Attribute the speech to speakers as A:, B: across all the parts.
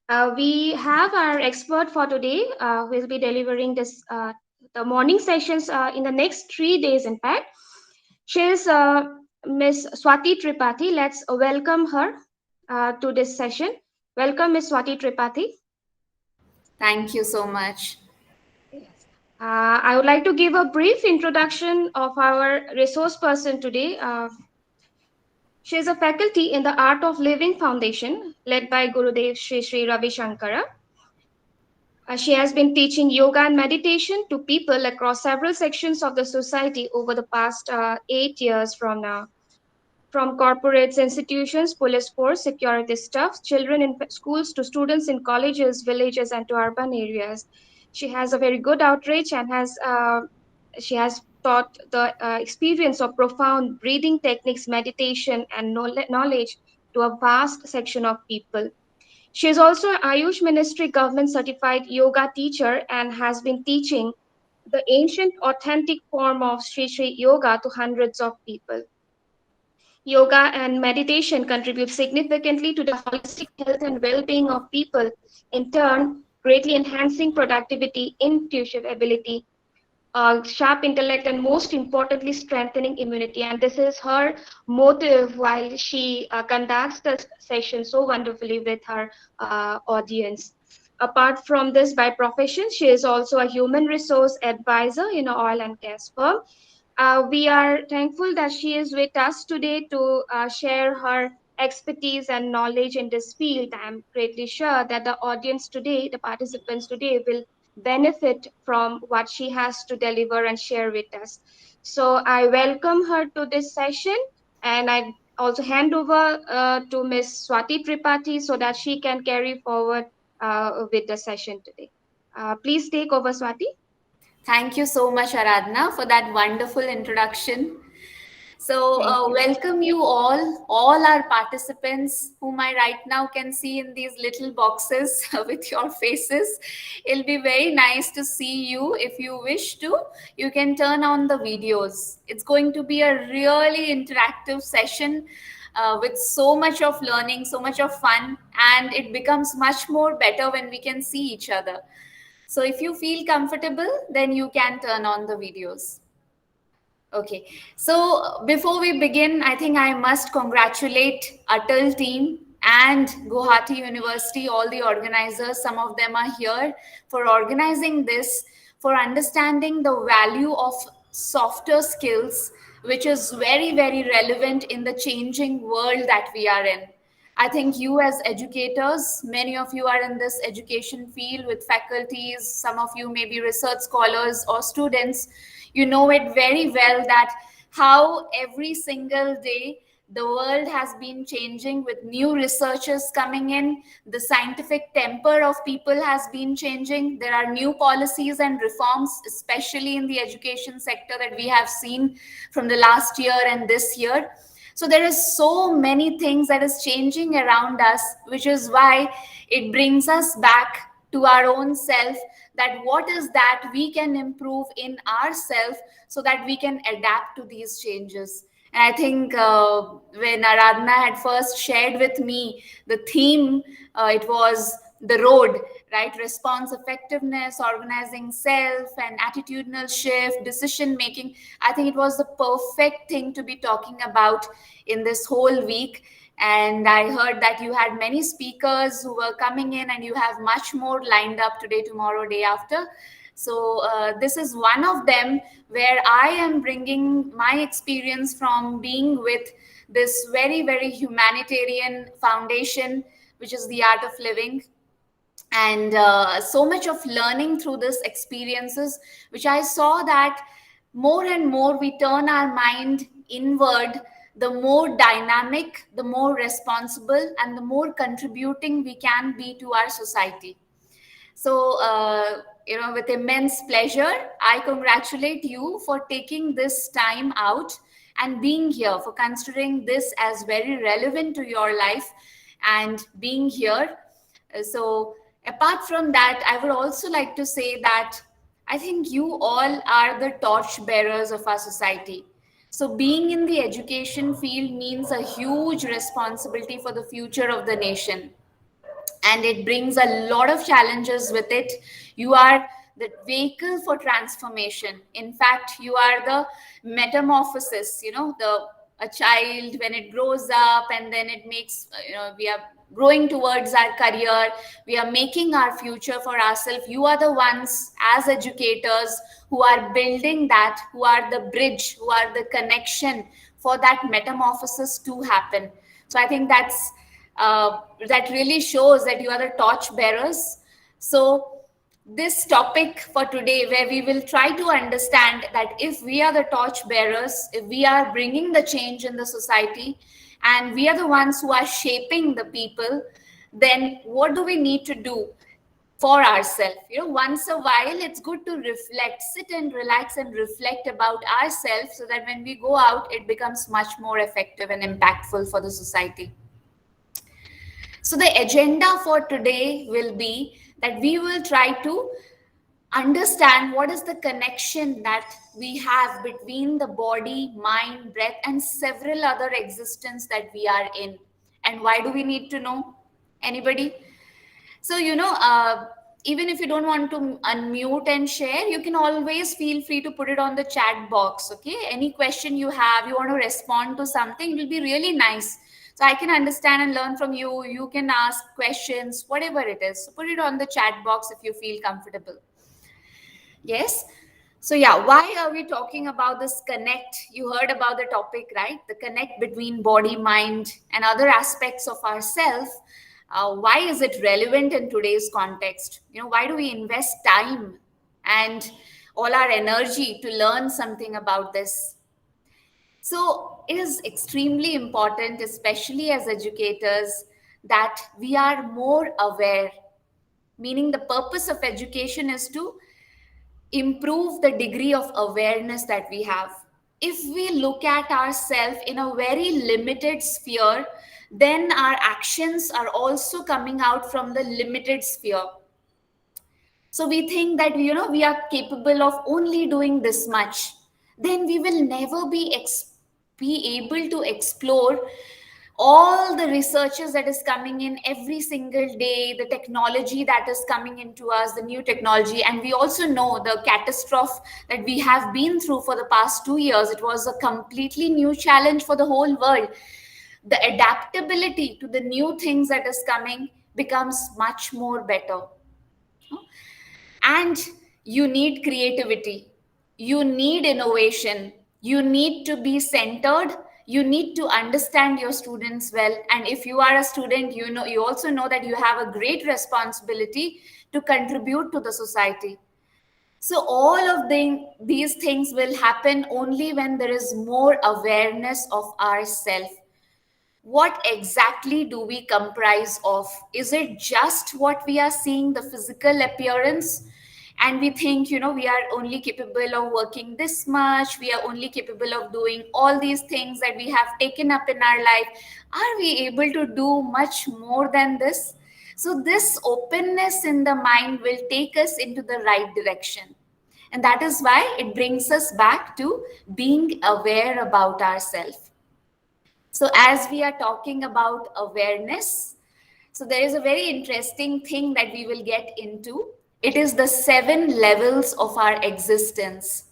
A: We have our expert for today who will be delivering the morning sessions in the next 3 days, in fact. She is Miss Swati Tripathi. Let's welcome her to this session. Welcome, Miss Swati Tripathi.
B: Thank you so much.
A: Yes. I would like to give a brief introduction of our resource person today. She is a faculty in the Art of Living Foundation, led by Gurudev Sri Ravi Shankara. She has been teaching yoga and meditation to people across several sections of the society over the past 8 years from now. From corporates, institutions, police force, security staff, children in schools to students in colleges, villages, and to urban areas. She has a very good outreach and she has taught the experience of profound breathing techniques, meditation, and knowledge to a vast section of people. She is also an Ayush Ministry government certified yoga teacher and has been teaching the ancient authentic form of Sri Sri Yoga to hundreds of people. Yoga and meditation contribute significantly to the holistic health and well being of people, in turn, greatly enhancing productivity, intuitive ability, sharp intellect, and most importantly, strengthening immunity. And this is her motive while she conducts the session so wonderfully with her audience. Apart from this, by profession, she is also a human resource advisor in an oil and gas firm. We are thankful that she is with us today to share her expertise and knowledge in this field. I'm greatly sure that the audience today, the participants today, will benefit from what she has to deliver and share with us. So I welcome her to this session, and I also hand over to Ms. Swati Tripathi so that she can carry forward with the session today. Please take over, Swati.
B: Thank you so much, Aradhana, for that wonderful introduction. So,
A: Thank you.
B: welcome you all our participants, whom I right now can see in these little boxes with your faces. It'll be very nice to see you. If you wish to, you can turn on the videos. It's going to be a really interactive session with so much of learning, so much of fun, and it becomes much more better when we can see each other. So if you feel comfortable, then you can turn on the videos. Okay. So before we begin, I think I must congratulate Atal team and Guwahati University, all the organizers. Some of them are here for organizing this, for understanding the value of softer skills, which is very, very relevant in the changing world that we are in. I think you, as educators, many of you are in this education field with faculties, some of you may be research scholars or students. You know it very well that how every single day the world has been changing with new researchers coming in. The scientific temper of people has been changing. There are new policies and reforms, especially in the education sector, that we have seen from the last year and this year. So there is so many things that is changing around us, which is why it brings us back to our own self, that what is that we can improve in ourselves so that we can adapt to these changes. And I think when Aradhana had first shared with me the theme, it was the road, right? Response effectiveness, organizing self, and attitudinal shift, decision making. I think it was the perfect thing to be talking about in this whole week. And I heard that you had many speakers who were coming in, and you have much more lined up today, tomorrow, day after. So this is one of them where I am bringing my experience from being with this very, very humanitarian foundation, which is the Art of Living, and so much of learning through this experiences, which I saw that more and more we turn our mind inward, the more dynamic, the more responsible, and the more contributing we can be to our society. So, with immense pleasure, I congratulate you for taking this time out and being here, for considering this as very relevant to your life and being here. So, apart from that, I would also like to say that I think you all are the torch bearers of our society. So, being in the education field means a huge responsibility for the future of the nation. and it brings a lot of challenges with it. You are the vehicle for transformation. In fact, you are the metamorphosis, the a child when it grows up, and then it makes, we are growing towards our career, we are making our future for ourselves. You are the ones as educators who are building that, who are the bridge, who are the connection for that metamorphosis to happen. So I think that really shows that you are the torch bearers. So this topic for today, where we will try to understand that if we are the torch bearers, if we are bringing the change in the society, and we are the ones who are shaping the people, then what do we need to do for ourselves? Once a while, it's good to reflect, sit and relax and reflect about ourselves, so that when we go out, it becomes much more effective and impactful for the society. So the agenda for today will be that we will try to understand what is the connection that we have between the body, mind, breath, and several other existence that we are in. And why do we need to know? Anybody? So, even if you don't want to unmute and share, you can always feel free to put it on the chat box. Okay. Any question you have, you want to respond to something, it will be really nice. So I can understand and learn from you. You can ask questions, whatever it is. So put it on the chat box if you feel comfortable. Yes. So yeah, why are we talking about this connect? You heard about the topic, right? The connect between body, mind, and other aspects of ourself. Why is it relevant in today's context? Why do we invest time and all our energy to learn something about this? So it is extremely important, especially as educators, that we are more aware. Meaning, the purpose of education is to improve the degree of awareness that we have. If we look at ourselves in a very limited sphere, then our actions are also coming out from the limited sphere. So we think that we are capable of only doing this much. Then we will never be able to explore all the researches that is coming in every single day, the technology that is coming into us, the new technology. And we also know the catastrophe that we have been through for the past 2 years. It was a completely new challenge for the whole world. The adaptability to the new things that is coming becomes much more better. And you need creativity, you need innovation, you need to be centered, you need to understand your students well. And if you are a student, you also know that you have a great responsibility to contribute to the society. So all of these things will happen only when there is more awareness of ourself. What exactly do we comprise of? Is it just what we are seeing, the physical appearance? And we think, we are only capable of working this much, we are only capable of doing all these things that we have taken up in our life. Are we able to do much more than this? So, this openness in the mind will take us into the right direction. And that is why it brings us back to being aware about ourselves. So, as we are talking about awareness, so there is a very interesting thing that we will get into. It is the 7 levels of our existence.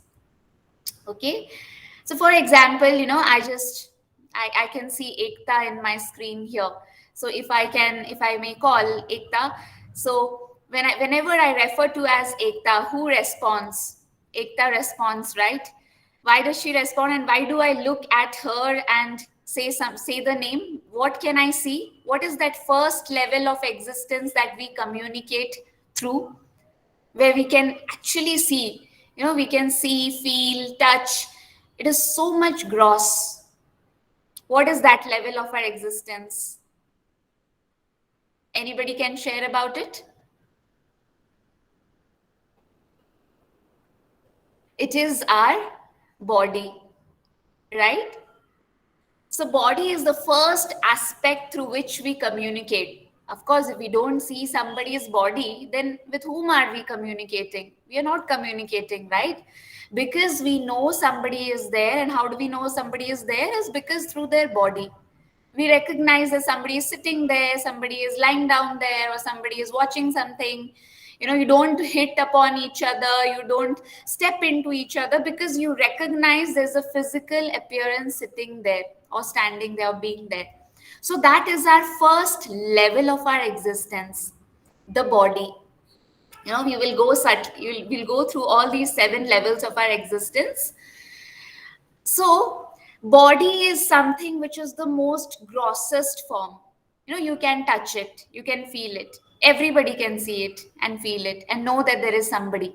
B: Okay. So, for example, I can see Ekta in my screen here. So, if I may call Ekta. So, whenever I refer to as Ekta, who responds? Ekta responds, right? Why does she respond, and why do I look at her and say the name? What can I see? What is that first level of existence that we communicate through, where we can actually see? We can see, feel, touch. It is so much gross. What is that level of our existence? Anybody can share about it? It is our body, right? So body is the first aspect through which we communicate. Of course, if we don't see somebody's body, then with whom are we communicating? We are not communicating, right? Because we know somebody is there. And how do we know somebody is there? Is because through their body. We recognize that somebody is sitting there, somebody is lying down there, or somebody is watching something. You don't hit upon each other, you don't step into each other, because you recognize there's a physical appearance sitting there or standing there or being there. So that is our first level of our existence, the body. We will go we'll go through all these 7 levels of our existence. So body is something which is the most grossest form. You can touch it, you can feel it, everybody can see it and feel it and know that there is somebody.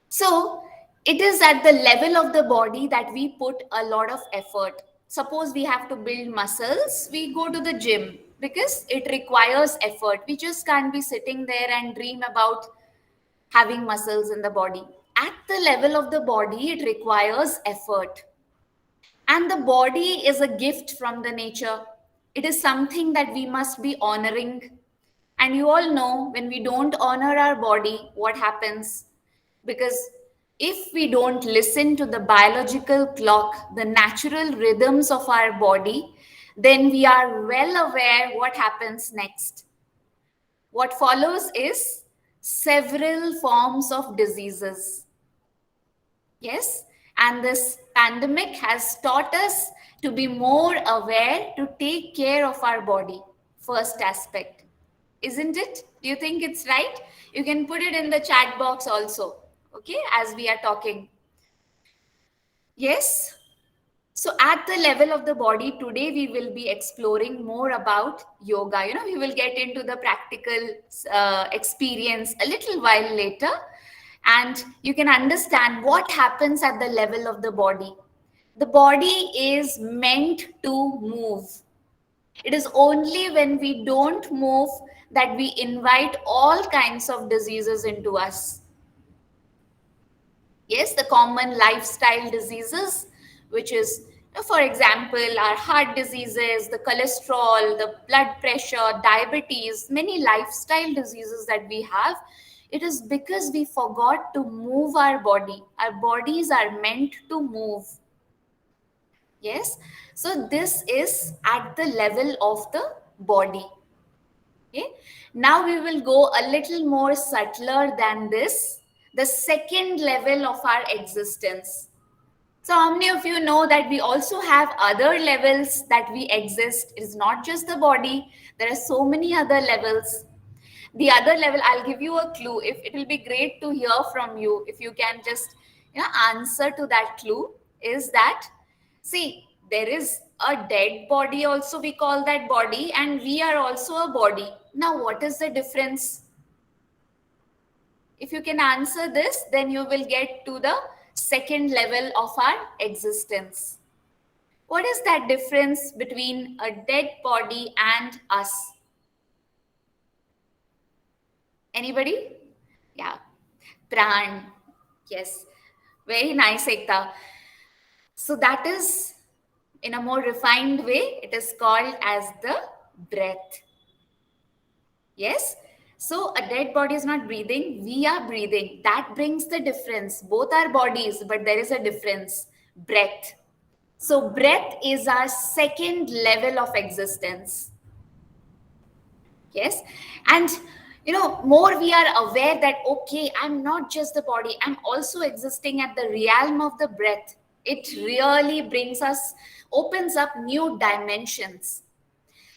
B: So it is at the level of the body that we put a lot of effort. Suppose we have to build muscles, we go to the gym because it requires effort. We just can't be sitting there and dream about having muscles in the body. At the level of the body, it requires effort. And the body is a gift from the nature. It is something that we must be honoring. And you all know, when we don't honor our body, what happens? Because if we don't listen to the biological clock, the natural rhythms of our body, then we are well aware what happens next. What follows is several forms of diseases. Yes, and this pandemic has taught us to be more aware, to take care of our body. First aspect, isn't it? Do you think it's right? You can put it in the chat box also, okay, as we are talking. Yes. So at the level of the body, today we will be exploring more about yoga. We will get into the practical experience a little while later, and you can understand what happens at the level of the body. The body is meant to move. It is only when we don't move that we invite all kinds of diseases into us. Yes, the common lifestyle diseases, which is, for example, our heart diseases, the cholesterol, the blood pressure, diabetes, many lifestyle diseases that we have. It is because we forgot to move our body. Our bodies are meant to move. Yes, so this is at the level of the body. Okay, now we will go a little more subtler than this, the second level of our existence. So how many of you know that we also have other levels that we exist? It is not just the body. There are so many other levels. The other level, I'll give you a clue. If it will be great to hear from you, if you can just answer to that clue, is that, see, there is a dead body also, we call that body, and we are also a body. Now, what is the difference? If you can answer this, then you will get to the second level of our existence. What is that difference between a dead body and us? Anybody? Yeah. Pran. Yes. Very nice, Ekta. So that is, in a more refined way, it is called as the breath. Yes. So a dead body is not breathing. We are breathing. That brings the difference. Both are bodies, but there is a difference. Breath. So breath is our second level of existence. Yes. And more we are aware that, okay, I'm not just the body, I'm also existing at the realm of the breath. It really opens up new dimensions.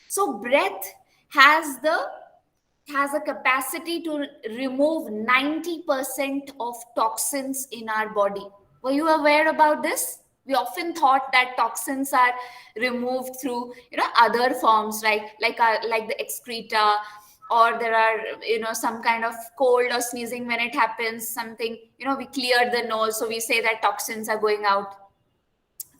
B: So breath has a capacity to remove 90% of toxins in our body. Were you aware about this? We often thought that toxins are removed through other forms, like the excreta, or there are some kind of cold or sneezing when it happens, something, we clear the nose, so we say that toxins are going out.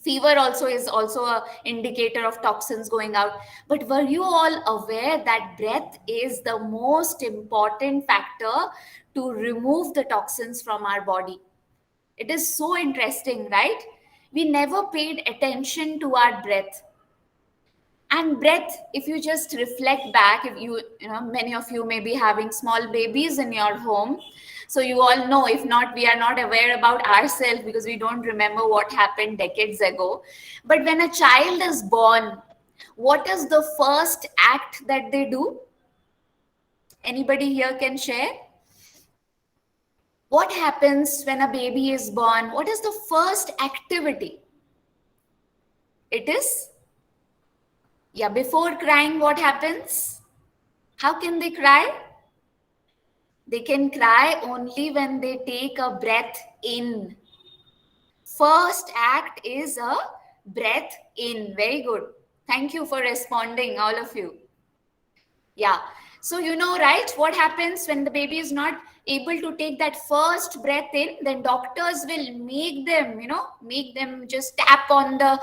B: Fever also is also a indicator of toxins going out. But were you all aware that breath is the most important factor to remove the toxins from our body? It is so interesting, right? We never paid attention to our breath. And breath, if you just reflect back, if many of you may be having small babies in your home, So you all know, if not, we are not aware about ourselves because we don't remember what happened decades ago. But when a child is born, what is the first act that they do? Anybody here can share? What happens when a baby is born? What is the first activity? It is, yeah, before crying, what happens? How can they cry? They can cry only when they take a breath in. First act is a breath in. Very good. Thank you for responding, all of you. Yeah. So, you know, right, what happens when the baby is not able to take that first breath in? Then doctors will make them just tap on the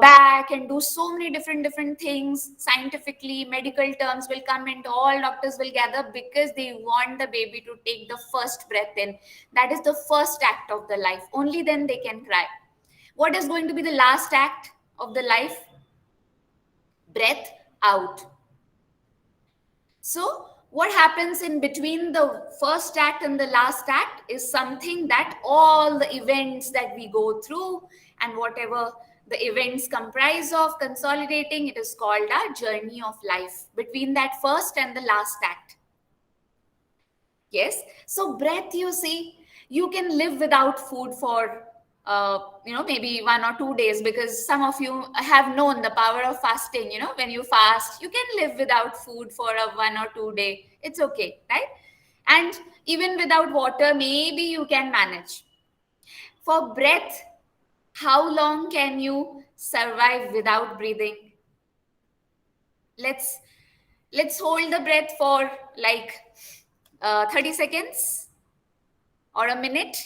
B: back and do so many different things. Scientifically, medical terms will come, and all doctors will gather because they want the baby to take the first breath in. That is the first act of the life. Only then they can cry. What is going to be the last act of the life? Breath out. So, what happens in between the first act and the last act is something that all the events that we go through and whatever the events comprise of consolidating, it is called our journey of life between that first and the last act. Yes. So breath, you see, you can live without food for maybe 1 or 2 days, because some of you have known the power of fasting. When you fast, you can live without food for a 1 or 2 day. It's okay, right? And even without water, maybe you can manage. For breath, how long can you survive without breathing? Let's hold the breath for like 30 seconds or a minute.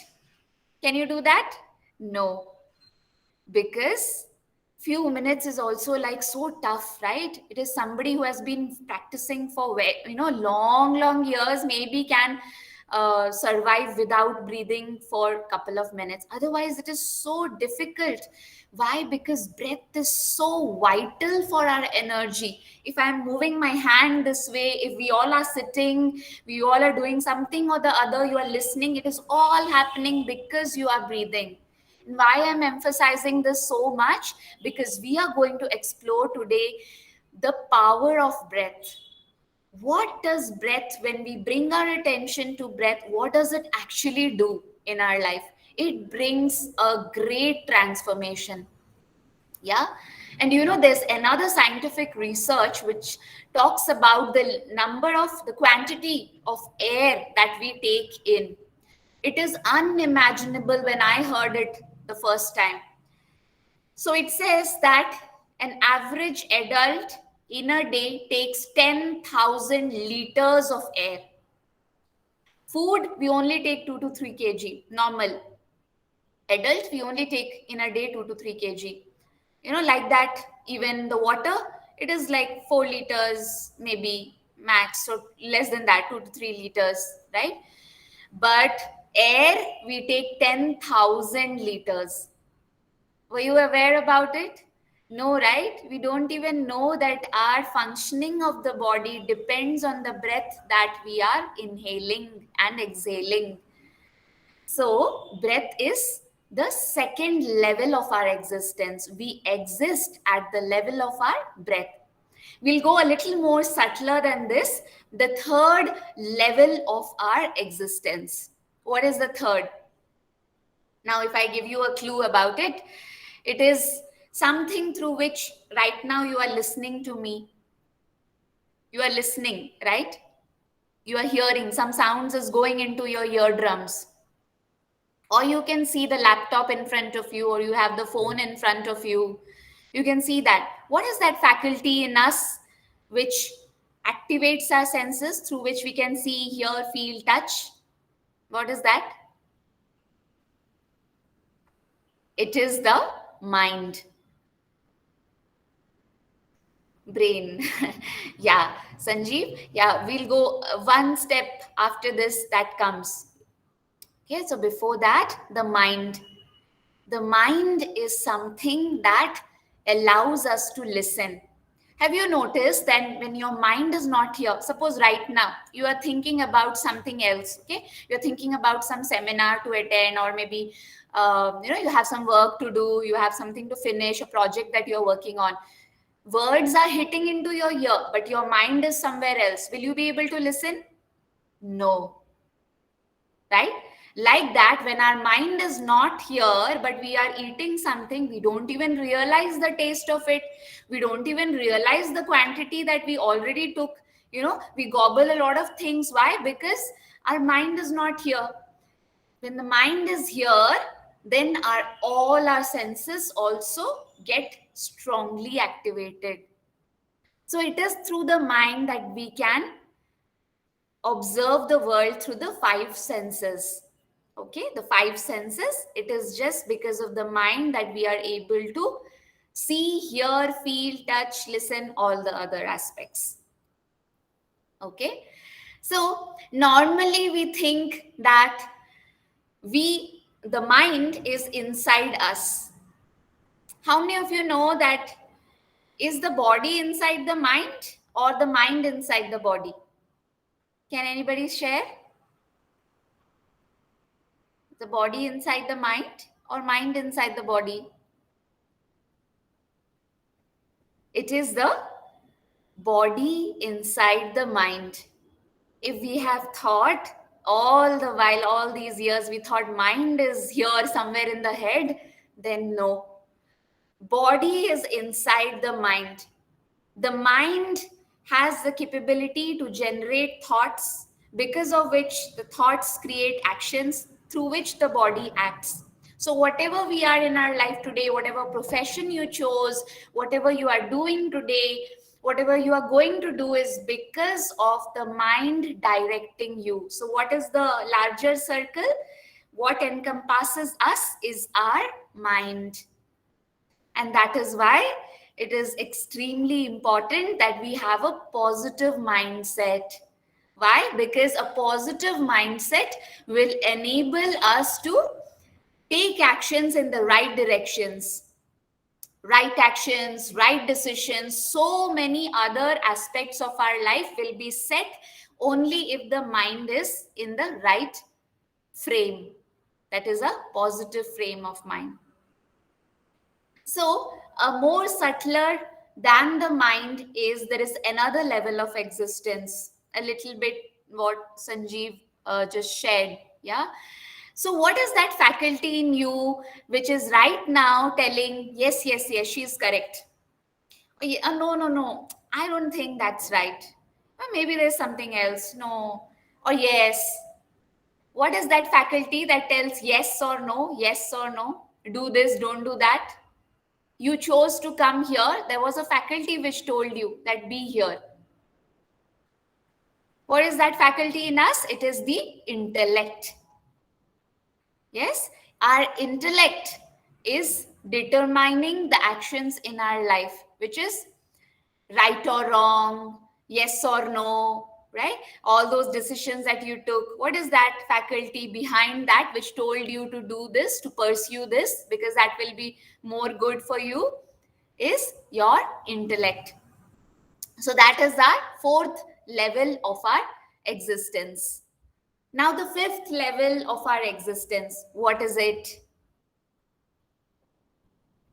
B: Can you do that? No, because few minutes is also like so tough, right? It is somebody who has been practicing for long years, maybe can survive without breathing for a couple of minutes. Otherwise it is so difficult. Why? Because breath is so vital for our energy. If I'm moving my hand this way, if we all are sitting, we all are doing something or the other, you are listening, it is all happening because you are breathing. Why I'm emphasizing this so much? Because we are going to explore today the power of breath. What does breath, when we bring our attention to breath, what does it actually do in our life? It brings a great transformation. Yeah. And there's another scientific research which talks about the quantity of air that we take in. It is unimaginable when I heard it the first time. So it says that an average adult in a day takes 10,000 liters of air. Food, we only take 2 to 3 kg, normal. Adult, we only take in a day 2 to 3 kg. Like that, even the water, it is like 4 liters, maybe max, or less than that, 2 to 3 liters, right? But air, we take 10,000 liters. Were you aware about it? No, right? We don't even know that our functioning of the body depends on the breath that we are inhaling and exhaling. So, breath is the second level of our existence. We exist at the level of our breath. We'll go a little more subtler than this. The third level of our existence. What is the third? Now, if I give you a clue about it, it is something through which right now you are listening to me. You are listening, right? You are hearing some sounds is going into your eardrums. Or you can see the laptop in front of you, or you have the phone in front of you. You can see that. What is that faculty in us which activates our senses, through which we can see, hear, feel, touch? What is that? It is the mind. Brain. Yeah, Sanjeev. Yeah, we'll go one step after this that comes. Okay, so before that, the mind. The mind is something that allows us to listen. Have you noticed that when your mind is not here, suppose right now you are thinking about something else, okay? You're thinking about some seminar to attend, or maybe you have some work to do, you have something to finish, a project that you're working on. Words are hitting into your ear, but your mind is somewhere else. Will you be able to listen? No, right? Like that, when our mind is not here but we are eating something, we don't even realize the taste of it, we don't even realize the quantity that we already took. We gobble a lot of things. Why? Because our mind is not here. When the mind is here, then all our senses also get strongly activated. So it is through the mind that we can observe the world through the five senses. Okay, the five senses, it is just because of the mind that we are able to see, hear, feel, touch, listen, all the other aspects. Okay, so normally we think that the mind is inside us. How many of you know that is the body inside the mind or the mind inside the body? Can anybody share? The body inside the mind or mind inside the body? It is the body inside the mind. If we have thought all the while, all these years, we thought mind is here somewhere in the head, then no. Body is inside the mind. The mind has the capability to generate thoughts, because of which the thoughts create actions through which the body acts. So, whatever we are in our life today, whatever profession you chose, whatever you are doing today, whatever you are going to do is because of the mind directing you. So, what is the larger circle? What encompasses us is our mind. And that is why it is extremely important that we have a positive mindset. Why? Because a positive mindset will enable us to take actions in the right directions. Right actions, right decisions, so many other aspects of our life will be set only if the mind is in the right frame. That is a positive frame of mind. So, a more subtler than the mind is there is another level of existence. A little bit what Sanjeev just shared. Yeah. So, what is that faculty in you which is right now telling, yes, yes, yes, she's correct? No, no, no, I don't think that's right. Maybe there's something else. No. Or yes. What is that faculty that tells yes or no, yes or no? Do this, don't do that? You chose to come here, there was a faculty which told you that be here. What is that faculty in us? It is the intellect. Yes, our intellect is determining the actions in our life, which is right or wrong, yes or no, right? All those decisions that you took, what is that faculty behind that which told you to do this, to pursue this, because that will be more good for you? Is your intellect. So that is our fourth level of our existence. Now, the fifth level of our existence, what is it?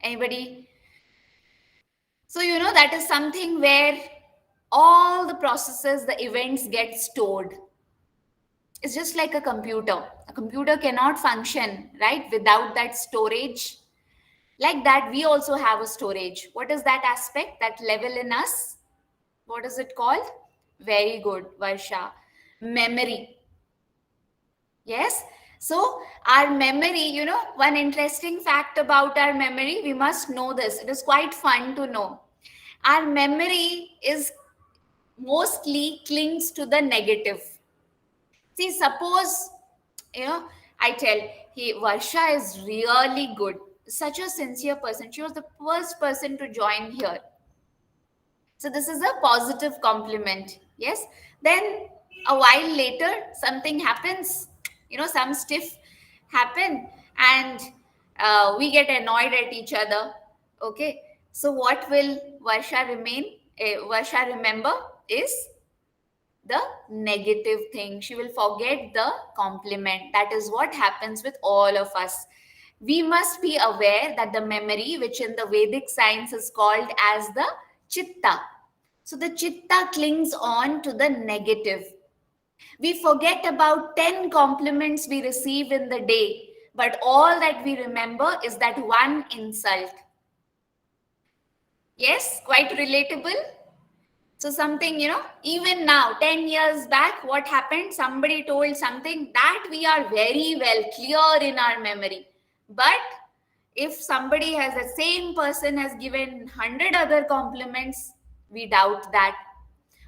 B: Anybody? So, that is something where all the processes, the events get stored. It's just like a computer. A computer cannot function, right, without that storage. Like that, we also have a storage. What is that aspect, that level in us? What is it called? Very good, Varsha. Memory. Yes. So, our memory, one interesting fact about our memory, we must know this. It is quite fun to know. Our memory is mostly clings to the negative. See, suppose, I tell, hey, Varsha is really good. Such a sincere person. She was the first person to join here. So this is a positive compliment. Yes. Then a while later, something happens, some stiff happen, and we get annoyed at each other. Okay. So what will Varsha remain? Varsha, remember, is the negative thing. She will forget the compliment. That is what happens with all of us. We must be aware that the memory, which in the Vedic science is called as the chitta. So the chitta clings on to the negative. We forget about 10 compliments we receive in the day, but all that we remember is that one insult. Yes, quite relatable. So something, even now, 10 years back, what happened? Somebody told something that we are very well clear in our memory. But if somebody has, the same person has given 100 other compliments, we doubt that.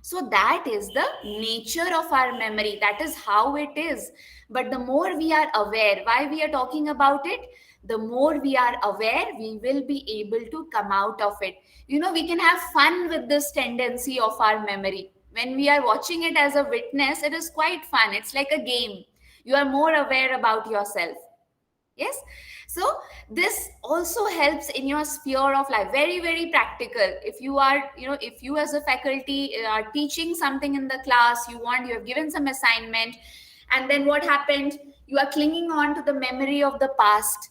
B: So that is the nature of our memory. That is how it is. But the more we are aware, why we are talking about it, the more we are aware, we will be able to come out of it. We can have fun with this tendency of our memory. When we are watching it as a witness, it is quite fun. It's like a game. You are more aware about yourself. Yes. So this also helps in your sphere of life. Very, very practical. If you are, if you as a faculty are teaching something in the class, you have given some assignment, and then what happened? You are clinging on to the memory of the past.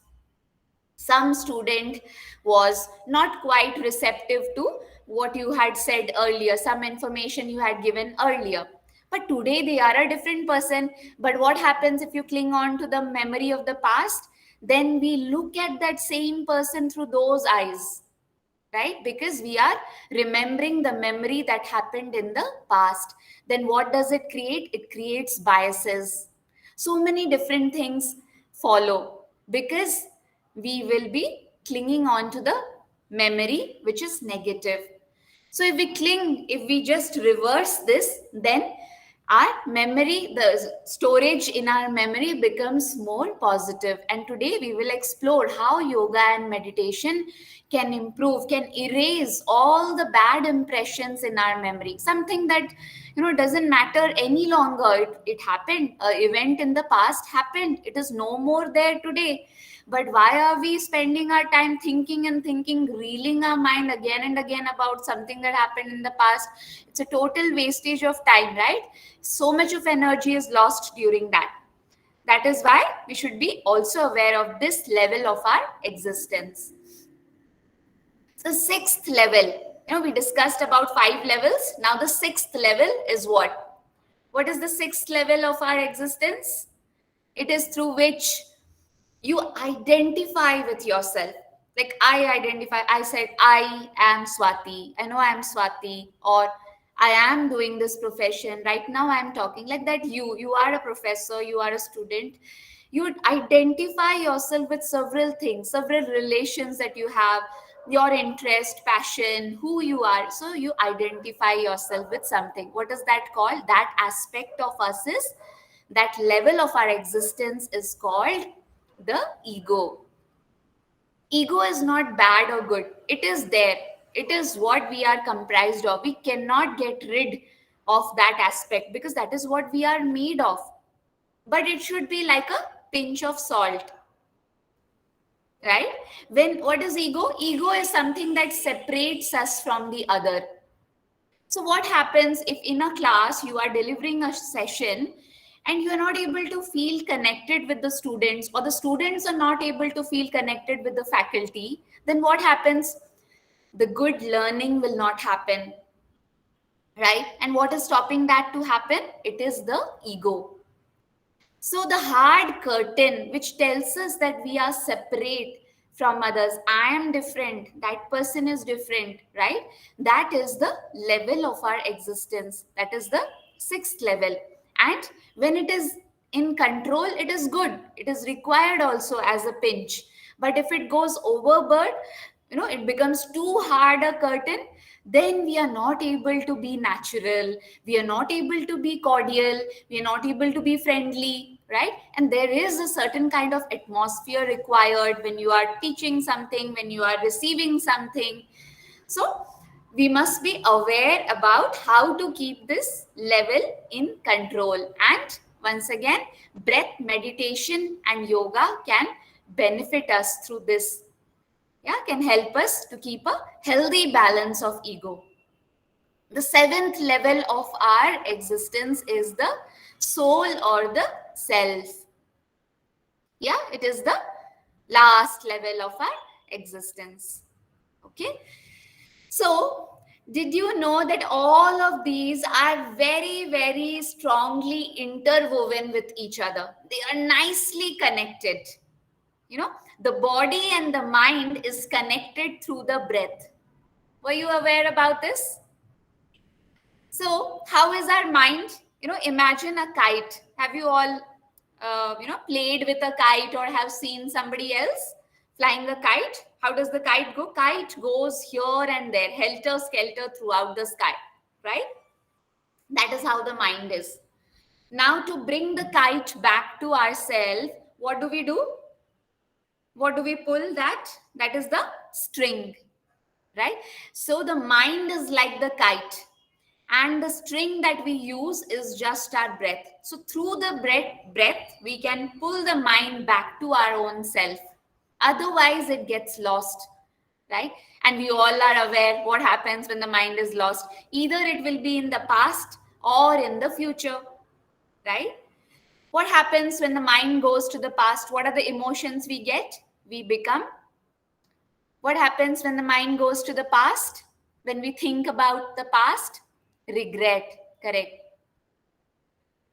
B: Some student was not quite receptive to what you had said earlier, some information you had given earlier, but today they are a different person. But what happens if you cling on to the memory of the past? Then we look at that same person through those eyes, right? Because we are remembering the memory that happened in the past. Then what does it create? It creates biases. So many different things follow because we will be clinging on to the memory which is negative. So if we just reverse this, then our memory, the storage in our memory becomes more positive. And today we will explore how yoga and meditation can improve, can erase all the bad impressions in our memory. Something that doesn't matter any longer. It happened, an event in the past happened, it is no more there today. But why are we spending our time thinking and thinking, reeling our mind again and again about something that happened in the past? It's a total wastage of time, right? So much of energy is lost during that. That is why we should be also aware of this level of our existence. The sixth level, we discussed about 5 levels. Now the sixth level is what? What is the sixth level of our existence? It is through which you identify with yourself. Like I said, I am Swati. I know I am Swati, or I am doing this profession. Right now I am talking like that. You are a professor, you are a student. You identify yourself with several things, several relations that you have, your interest, passion, who you are. So you identify yourself with something. What is that called? That aspect of us is, that level of our existence is called the ego. Ego is not bad or good. It is there. It is what we are comprised of. We cannot get rid of that aspect because that is what we are made of. But it should be like a pinch of salt, right? What is ego? Ego is something that separates us from the other. So what happens if in a class you are delivering a session and you are not able to feel connected with the students, or the students are not able to feel connected with the faculty? Then what happens? The good learning will not happen, right? And what is stopping that to happen? It is the ego. So the hard curtain which tells us that we are separate from others, I am different, that person is different, right? That is the level of our existence. That is the sixth level. And when it is in control, it is good. It is required also as a pinch. But if it goes overboard, it becomes too hard a curtain, then we are not able to be natural, we are not able to be cordial, we are not able to be friendly, right? And there is a certain kind of atmosphere required when you are teaching something, when you are receiving something. So we must be aware about how to keep this level in control. And once again, breath meditation and yoga can benefit us through this. Yeah, can help us to keep a healthy balance of ego. The seventh level of our existence is the soul or the self. Yeah, it is the last level of our existence. Okay. So, did you know that all of these are very, very strongly interwoven with each other? They are nicely connected. You know, the body and the mind is connected through the breath. Were you aware about this? So, how is our mind? You know, imagine a kite. Have you all, played with a kite or have seen somebody else flying a kite? How does the kite go? Kite goes here and there, helter skelter throughout the sky, right? That is how the mind is. Now, to bring the kite back to ourselves, what do we do? What do we pull that? That is the string, right? So, the mind is like the kite and the string that we use is just our breath. So through the breath we can pull the mind back to our own self, otherwise it gets lost, right? And we all are aware what happens when the mind is lost. Either it will be in the past or in the future, right? What happens when the mind goes to the past? What are the emotions we get? We become. What happens when the mind goes to the past? When we think about the past? Regret. Correct.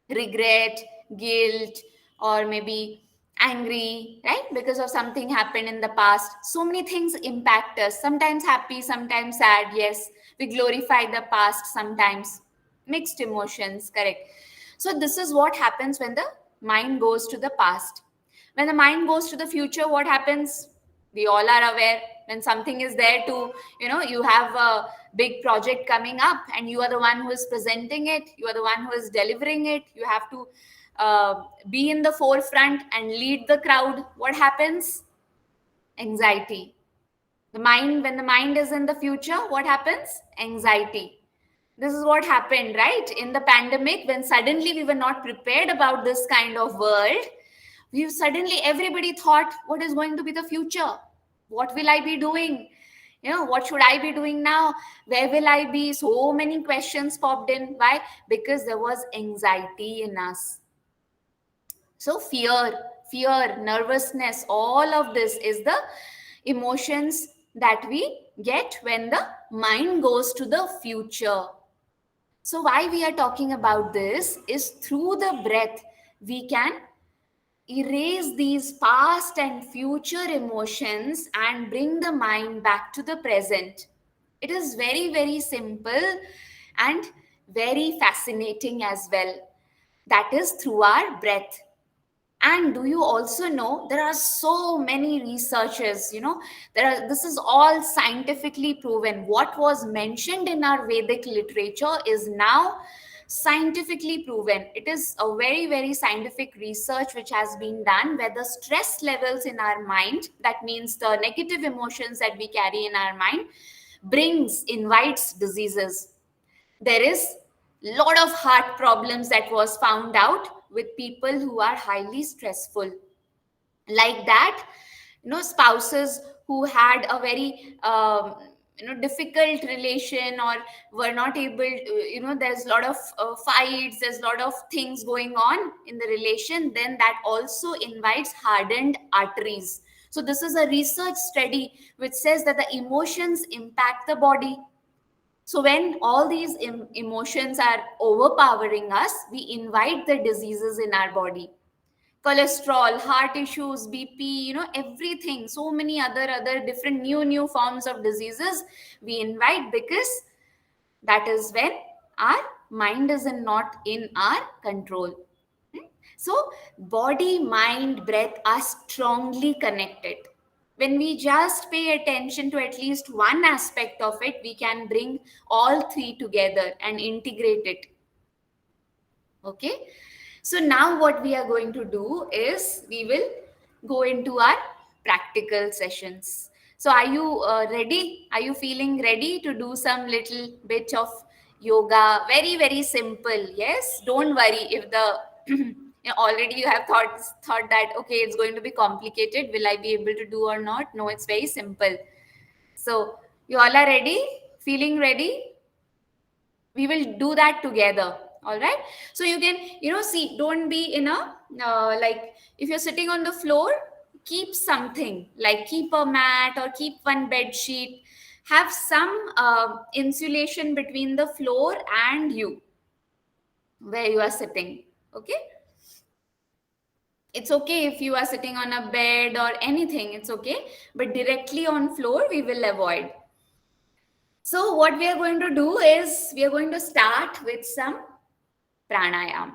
B: Regret, guilt, or maybe angry, right? Because of something happened in the past. So many things impact us. Sometimes happy, sometimes sad. Yes, we glorify the past sometimes. Mixed emotions, correct. So this is what happens when the mind goes to the past. When the mind goes to the future, what happens? We all are aware. When something is there to, you have a big project coming up and you are the one who is presenting it, you are the one who is delivering it, you have to be in the forefront and lead the crowd. What happens? Anxiety. When the mind is in the future, what happens? Anxiety. This is what happened, right? In the pandemic, when suddenly we were not prepared about this kind of world, we suddenly everybody thought, what is going to be the future? What will I be doing? What should I be doing now? Where will I be? So many questions popped in. Why? Because there was anxiety in us. So fear, nervousness, all of this is the emotions that we get when the mind goes to the future. So why we are talking about this is through the breath we can erase these past and future emotions and bring the mind back to the present. It is very, very simple and very fascinating as well. That is through our breath. And do you also know there are so many researchers, this is all scientifically proven. What was mentioned in our Vedic literature is now scientifically proven. It is a very, very scientific research which has been done where the stress levels in our mind, that means the negative emotions that we carry in our mind, invites diseases. There is lot of heart problems that was found out with people who are highly stressful, like that. Spouses who had a very difficult relation or were not able to, there's a lot of fights, there's a lot of things going on in the relation, then that also invites hardened arteries. So this is a research study which says that the emotions impact the body. So when all these emotions are overpowering us, we invite the diseases in our body. Cholesterol, heart issues, BP, everything. So many other different new forms of diseases we invite because that is when our mind is not in our control. So body, mind, breath are strongly connected. When we just pay attention to at least one aspect of it, we can bring all three together and integrate it. Okay. So now what we are going to do is we will go into our practical sessions. So are you ready? Are you feeling ready to do some little bit of yoga? Very, very simple. Yes. Don't worry if the already you have thought that okay, it's going to be complicated. Will I be able to do or not? No, it's very simple. So you all are ready? Feeling ready? We will do that together. All right. So you can, see, don't be in a, like, if you're sitting on the floor, keep something, like keep a mat or keep one bed sheet. Have some insulation between the floor and you, where you are sitting. Okay. It's okay if you are sitting on a bed or anything, it's okay. But directly on floor, we will avoid. So what we are going to do is we are going to start with some pranayam.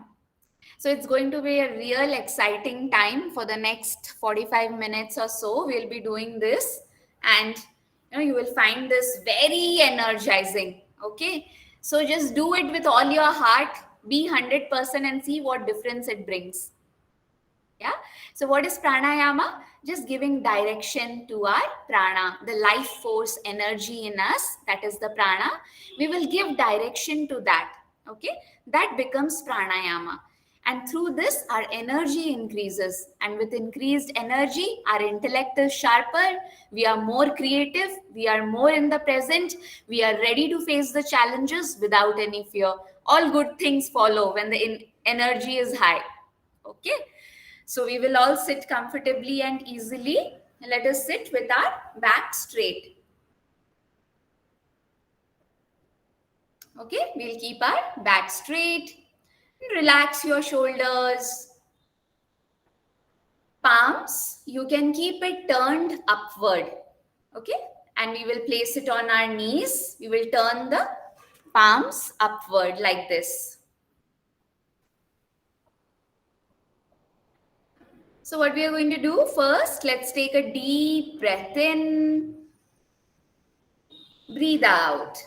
B: So it's going to be a real exciting time for the next 45 minutes or so. We'll be doing this, and you will find this very energizing. Okay. So just do it with all your heart, be 100% and see what difference it brings. Yeah. So what is pranayama? Just giving direction to our prana, the life force energy in us, that is the prana. We will give direction to that. Okay. That becomes pranayama. And through this, our energy increases. And with increased energy, our intellect is sharper. We are more creative. We are more in the present. We are ready to face the challenges without any fear. All good things follow when the energy is high. Okay. So we will all sit comfortably and easily. Let us sit with our back straight. Okay, we'll keep our back straight. Relax your shoulders. Palms, you can keep it turned upward. Okay, and we will place it on our knees. We will turn the palms upward like this. So what we are going to do first, let's take a deep breath in. Breathe out.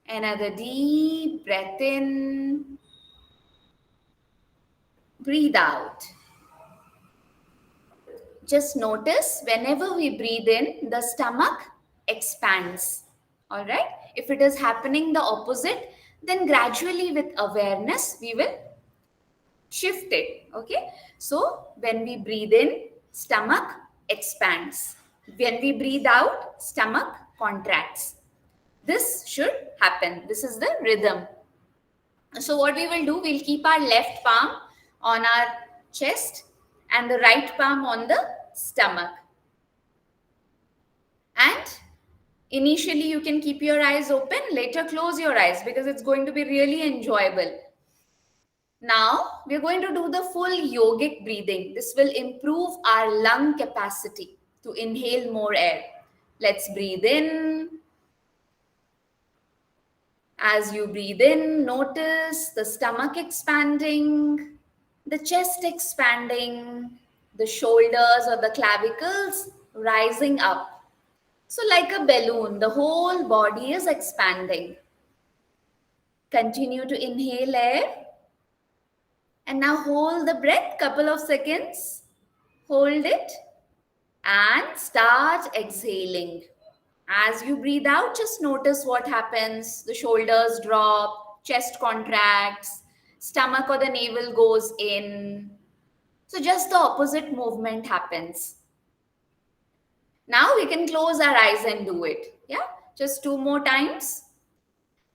B: Another deep breath in. Breathe out. Just notice whenever we breathe in, the stomach expands. All right. If it is happening the opposite, then gradually with awareness, we will shift it. Okay. So when we breathe in, stomach expands. When we breathe out, stomach contracts. This should happen. This is the rhythm. So what we will do, we'll keep our left palm on our chest and the right palm on the stomach. And initially you can keep your eyes open, later close your eyes because it's going to be really enjoyable. Now we're going to do the full yogic breathing. This will improve our lung capacity to inhale more air. Let's breathe in. As you breathe in, notice the stomach expanding, the chest expanding, the shoulders or the clavicles rising up. So like a balloon, the whole body is expanding. Continue to inhale air. And now hold the breath, couple of seconds. Hold it and start exhaling. As you breathe out, just notice what happens. The shoulders drop, chest contracts, stomach or the navel goes in. So just the opposite movement happens. Now we can close our eyes and do it. Yeah, just 2 more times.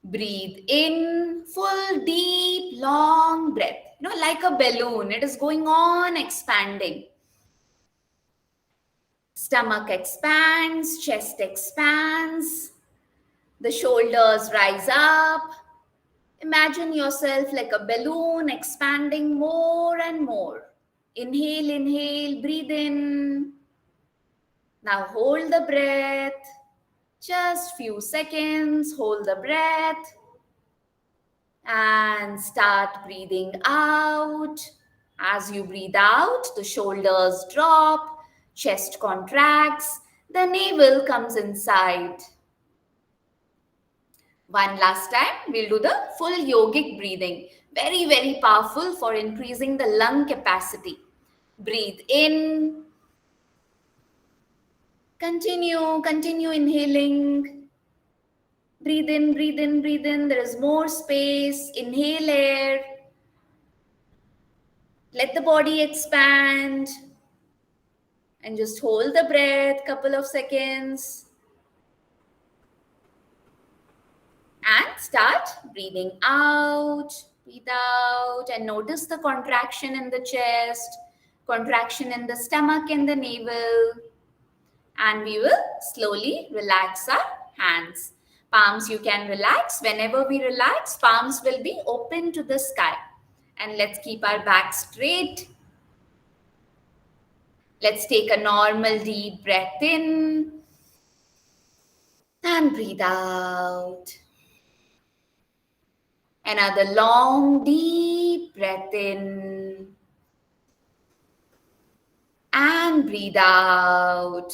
B: Breathe in, full, deep, long breath. Like a balloon, it is going on expanding. Stomach expands, chest expands, the shoulders rise up. Imagine yourself like a balloon expanding more and more. Inhale, inhale, breathe in. Now hold the breath. Just few seconds, hold the breath. And start breathing out. As you breathe out, the shoulders drop, chest contracts, the navel comes inside. One last time, we'll do the full yogic breathing. Very, very powerful for increasing the lung capacity. Breathe in. Continue inhaling. Breathe in, breathe in, breathe in. There is more space. Inhale air. Let the body expand. And just hold the breath, couple of seconds. And start breathing out. Breathe out and notice the contraction in the chest, contraction in the stomach and the navel. And we will slowly relax our hands. Palms you can relax. Whenever we relax, palms will be open to the sky. And let's keep our back straight. Let's take a normal deep breath in and breathe out. Another long deep breath in and breathe out.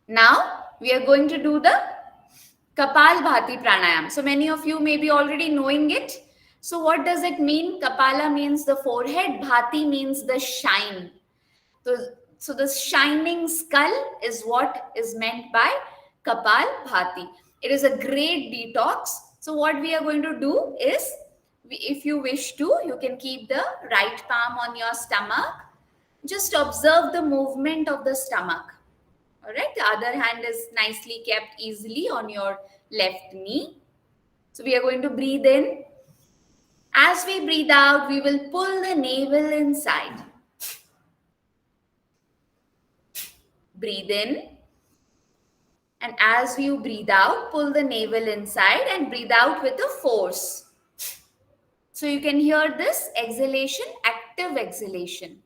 B: Now we are going to do the Kapalbhati pranayam. So many of you may be already knowing it. So what does it mean? Kapala means the forehead, Bhati means the shine. So the shining skull is what is meant by Kapalbhati. It is a great detox. So what we are going to do is, if you wish to, you can keep the right palm on your stomach. Just observe the movement of the stomach. All right, the other hand is nicely kept easily on your left knee. So we are going to breathe in. As we breathe out, we will pull the navel inside. Breathe in. And as you breathe out, pull the navel inside and breathe out with a force. So you can hear this exhalation, active exhalation.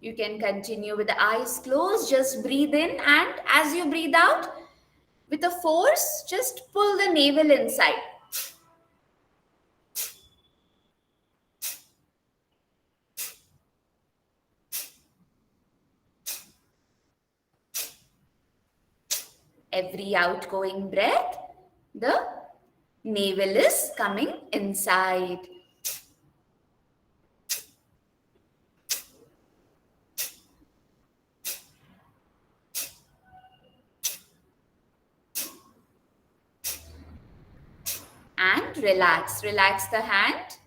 B: You can continue with the eyes closed. Just breathe in, and as you breathe out, with a force, just pull the navel inside. Every outgoing breath, the navel is coming inside. And relax. Relax the hand.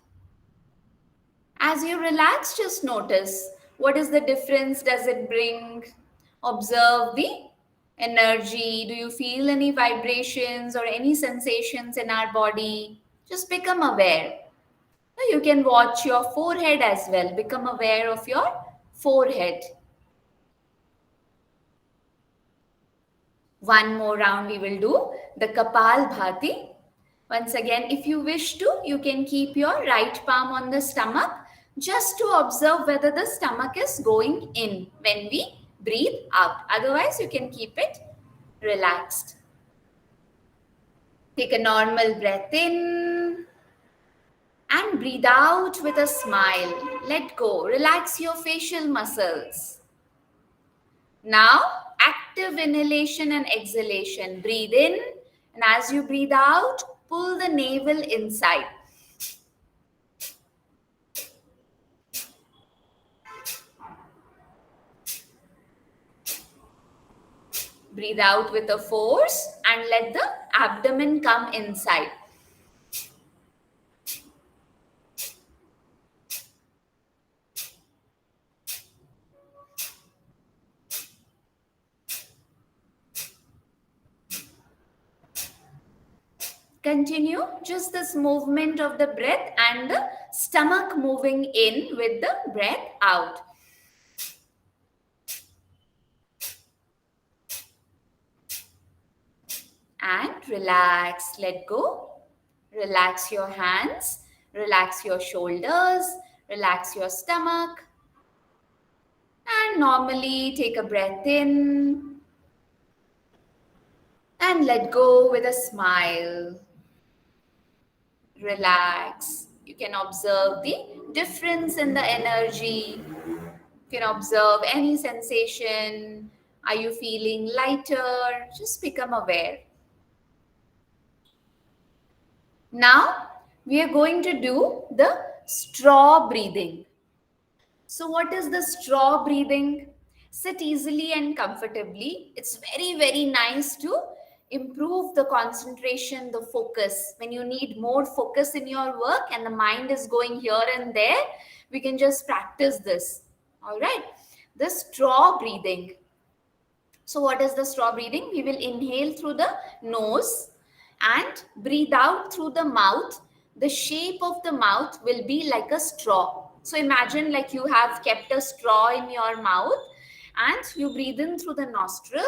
B: As you relax, just notice what is the difference does it bring. Observe the energy. Do you feel any vibrations or any sensations in our body? Just become aware. You can watch your forehead as well. Become aware of your forehead. One more round we will do the Kapalbhati. Once again, if you wish to, you can keep your right palm on the stomach just to observe whether the stomach is going in when we breathe out. Otherwise, you can keep it relaxed. Take a normal breath in and breathe out with a smile. Let go. Relax your facial muscles. Now, active inhalation and exhalation. Breathe in, and as you breathe out, pull the navel inside. Breathe out with a force and let the abdomen come inside. Continue just this movement of the breath and the stomach moving in with the breath out. And relax, let go. Relax your hands, relax your shoulders, relax your stomach. And normally take a breath in and let go with a smile. Relax. You can observe the difference in the energy. You can observe any sensation. Are you feeling lighter? Just become aware. Now, we are going to do the straw breathing. So what is the straw breathing? Sit easily and comfortably. It's very, very nice to improve the concentration, the focus. When you need more focus in your work and the mind is going here and there, we can just practice this. All right. The straw breathing. So, what is the straw breathing? We will inhale through the nose and breathe out through the mouth. The shape of the mouth will be like a straw. So, imagine like you have kept a straw in your mouth and you breathe in through the nostril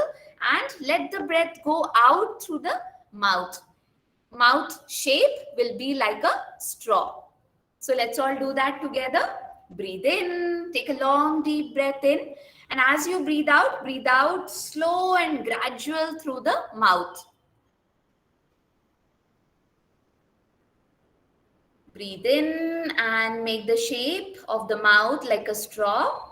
B: and let the breath go out through the mouth. Mouth shape will be like a straw. So let's all do that together. Breathe in, take a long deep breath in, and as you breathe out slow and gradual through the mouth. Breathe in and make the shape of the mouth like a straw.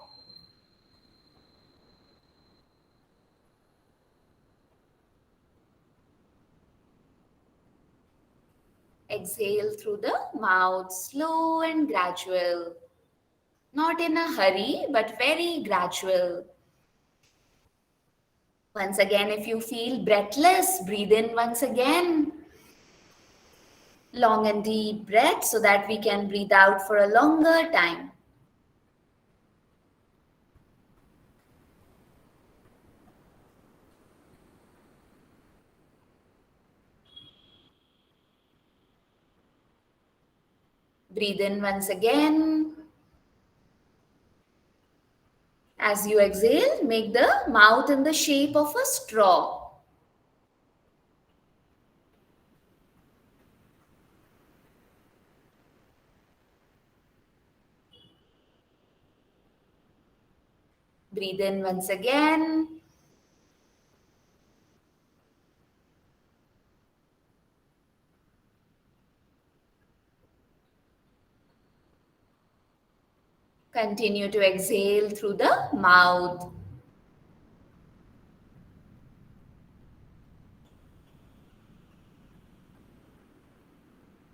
B: Exhale through the mouth, slow and gradual. Not in a hurry, but very gradual. Once again, if you feel breathless, breathe in once again. Long and deep breath so that we can breathe out for a longer time. Breathe in once again. As you exhale, make the mouth in the shape of a straw. Breathe in once again. Continue to exhale through the mouth.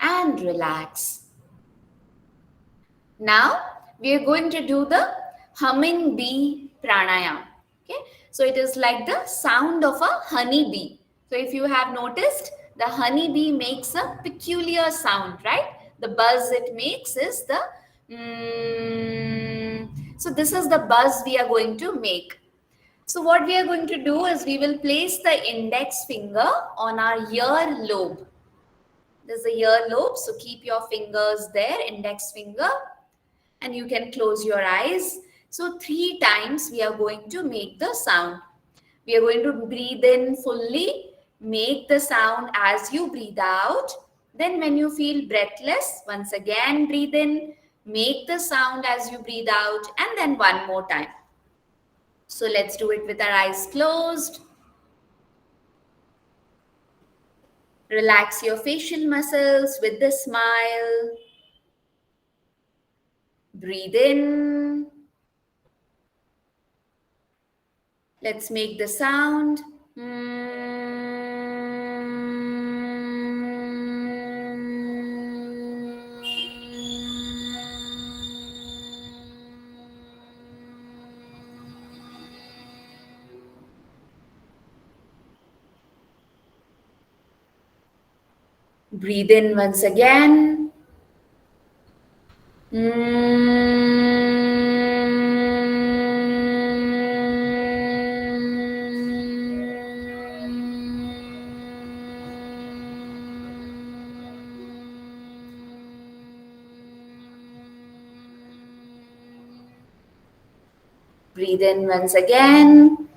B: And relax. Now we are going to do the humming bee pranayam. Okay, so it is like the sound of a honey bee. So if you have noticed, the honey bee makes a peculiar sound, right? The buzz it makes is the so this is the buzz we are going to make. So what we are going to do is we will place the index finger on our ear lobe. There's a ear lobe, so keep your fingers there, index finger, and you can close your eyes. So 3 times we are going to make the sound. We are going to breathe in fully, make the sound as you breathe out. Then when you feel breathless, once again breathe in, make the sound as you breathe out, and then one more time. So let's do it with our eyes closed. Relax your facial muscles with the smile. Breathe in. Let's make the sound. Breathe in once again. Breathe in once again.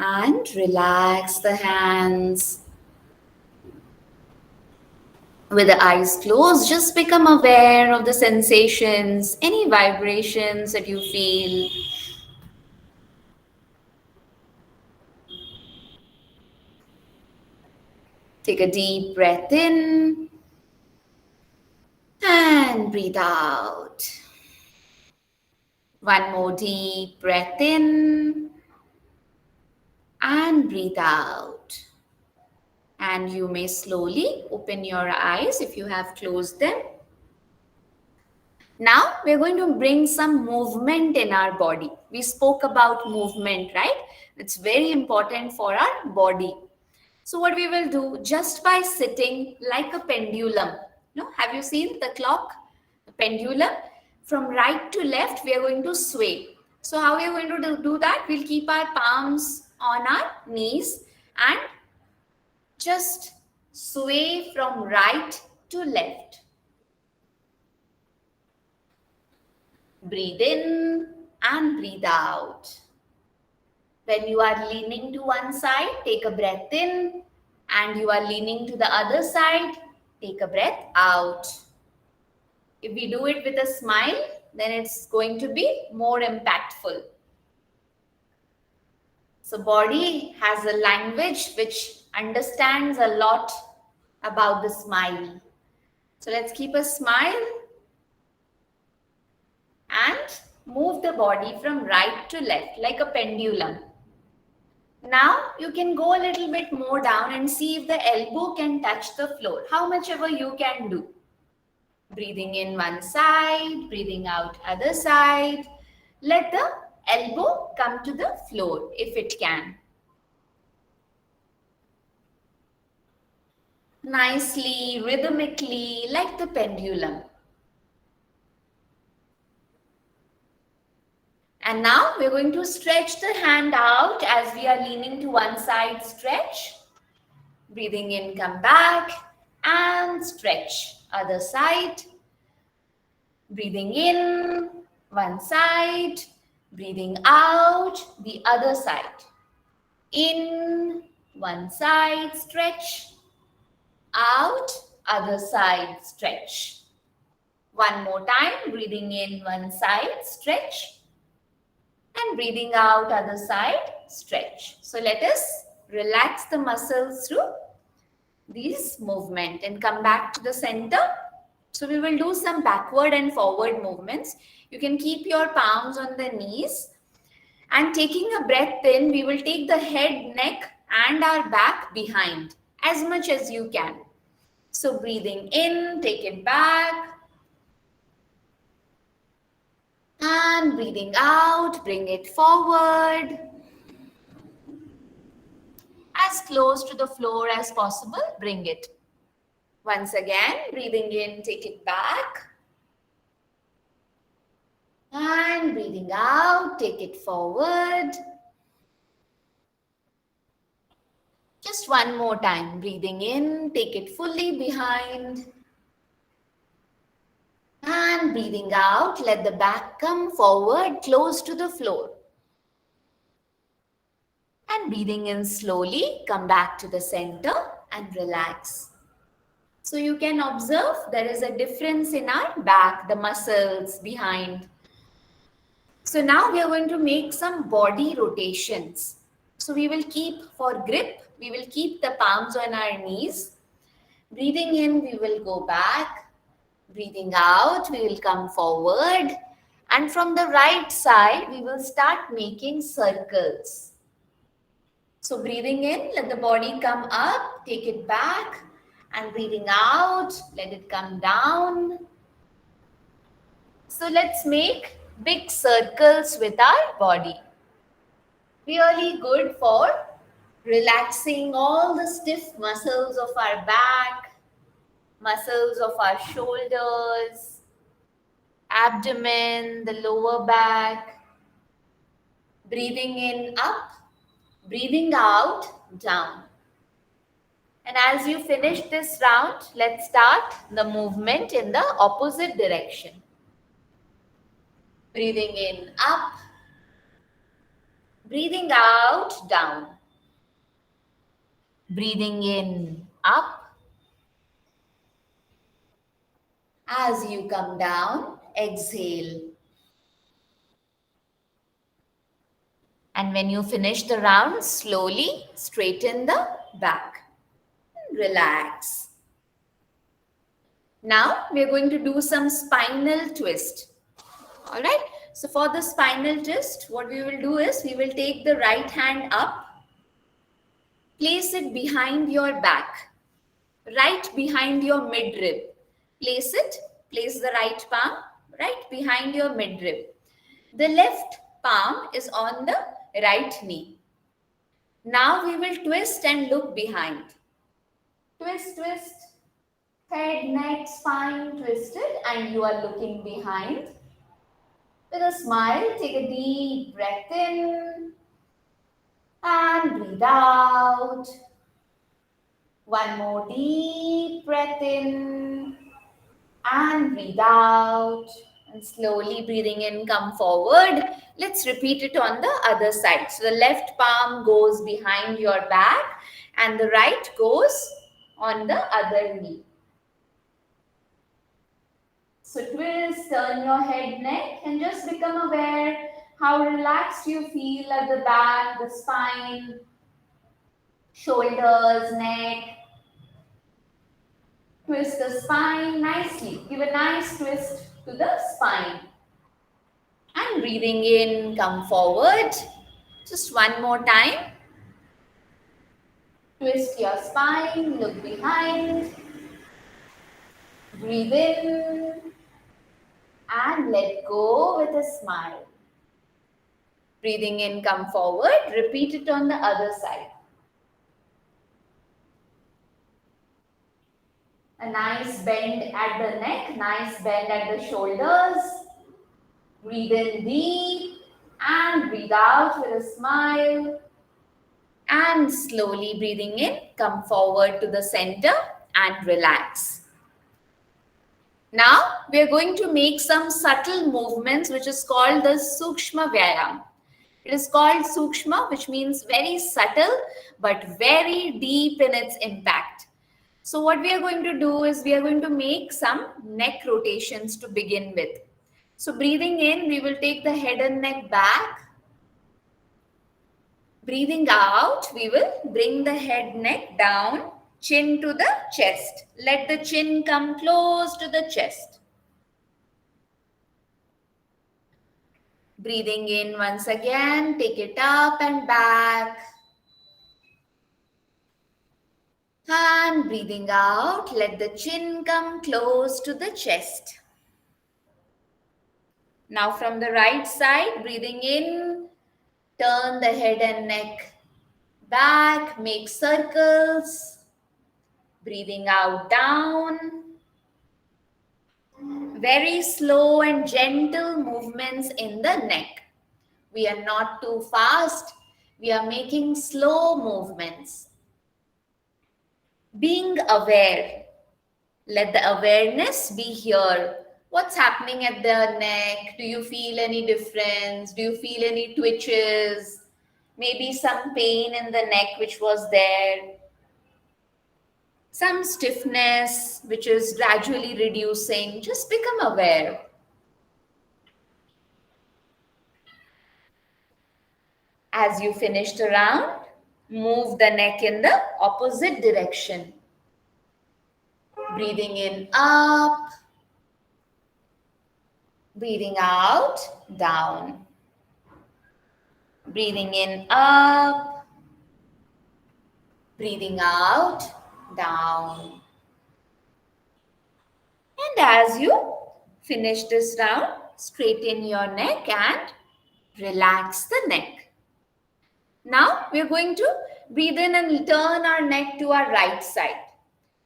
B: And relax the hands. With the eyes closed, just become aware of the sensations, any vibrations that you feel. Take a deep breath in and breathe out. One more deep breath in and breathe out. And you may slowly open your eyes if you have closed them. Now we're going to bring some movement in our body. We spoke about movement, right? It's very important for our body. So what we will do, just by sitting like a pendulum. No, have you seen the clock? The pendulum. From right to left, we are going to sway. So how we are going to do that? We'll keep our palms on our knees and just sway from right to left. Breathe in and breathe out. When you are leaning to one side, take a breath in, and you are leaning to the other side, take a breath out. If we do it with a smile, then it's going to be more impactful. So body has a language which understands a lot about the smile. So let's keep a smile and move the body from right to left like a pendulum. Now you can go a little bit more down and see if the elbow can touch the floor. How much ever you can do. Breathing in one side, breathing out other side. Let the elbow come to the floor if it can. Nicely, rhythmically, like the pendulum. And now we're going to stretch the hand out as we are leaning to one side, stretch. Breathing in, come back and stretch. Other side. Breathing in, one side. Breathing out, the other side. In, one side, stretch. Out, other side, stretch. One more time, breathing in, one side, stretch. And breathing out, other side, stretch. So let us relax the muscles through these movement and come back to the center. So we will do some backward and forward movements. You can keep your palms on the knees and taking a breath in, we will take the head, neck and our back behind as much as you can. So breathing in, take it back. And breathing out, bring it forward. As close to the floor as possible, bring it. Once again, breathing in, take it back. And breathing out, take it forward. Just one more time. Breathing in, take it fully behind. And breathing out, let the back come forward, close to the floor. And breathing in slowly, come back to the center and relax. So you can observe there is a difference in our back, the muscles behind. So now we are going to make some body rotations. So we will keep, for grip, we will keep the palms on our knees. Breathing in, we will go back. Breathing out, we will come forward. And from the right side, we will start making circles. So breathing in, let the body come up, take it back. And breathing out, let it come down. So let's make big circles with our body. Really good for relaxing all the stiff muscles of our back, muscles of our shoulders, abdomen, the lower back. Breathing in, up. Breathing out, down. And as you finish this round, let's start the movement in the opposite direction. Breathing in, up. Breathing out, down. Breathing in, up. As you come down, exhale. And when you finish the round, slowly straighten the back. Relax. Now we are going to do some spinal twist. All right. So for the spinal twist, what we will do is we will take the right hand up, place it behind your back, right behind your midrib. Place the right palm right behind your midrib. The left palm is on the right knee. Now we will twist and look behind. Twist, twist. Head, neck, spine twisted, and you are looking behind. With a smile, take a deep breath in and breathe out. One more deep breath in and breathe out. And slowly breathing in, come forward. Let's repeat it on the other side. So the left palm goes behind your back and the right goes on the other knee. So twist, turn your head, neck, and just become aware how relaxed you feel at the back, the spine, shoulders, neck. Twist the spine nicely. Give a nice twist to the spine. And breathing in, come forward. Just one more time. Twist your spine, look behind. Breathe in and let go with a smile. Breathing in, come forward. Repeat it on the other side. A nice bend at the neck, nice bend at the shoulders. Breathe in deep and breathe out with a smile. And slowly breathing in, come forward to the center and relax. Now we are going to make some subtle movements which is called the Sukshma Vyayam. It is called Sukshma, which means very subtle but very deep in its impact. So what we are going to do is we are going to make some neck rotations to begin with. So breathing in, we will take the head and neck back. Breathing out, we will bring the head, neck down, chin to the chest. Let the chin come close to the chest. Breathing in once again, take it up and back. And breathing out, let the chin come close to the chest. Now from the right side, breathing in, turn the head and neck back, make circles. Breathing out, down. Very slow and gentle movements in the neck. We are not too fast. We are making slow movements. Being aware. Let the awareness be here. What's happening at the neck? Do you feel any difference? Do you feel any twitches? Maybe some pain in the neck which was there. Some stiffness which is gradually reducing. Just become aware. As you finish the round, move the neck in the opposite direction. Breathing in, up. Breathing out, down. Breathing in, up. Breathing out, down. And as you finish this round, straighten your neck and relax the neck. Now we are going to breathe in and turn our neck to our right side.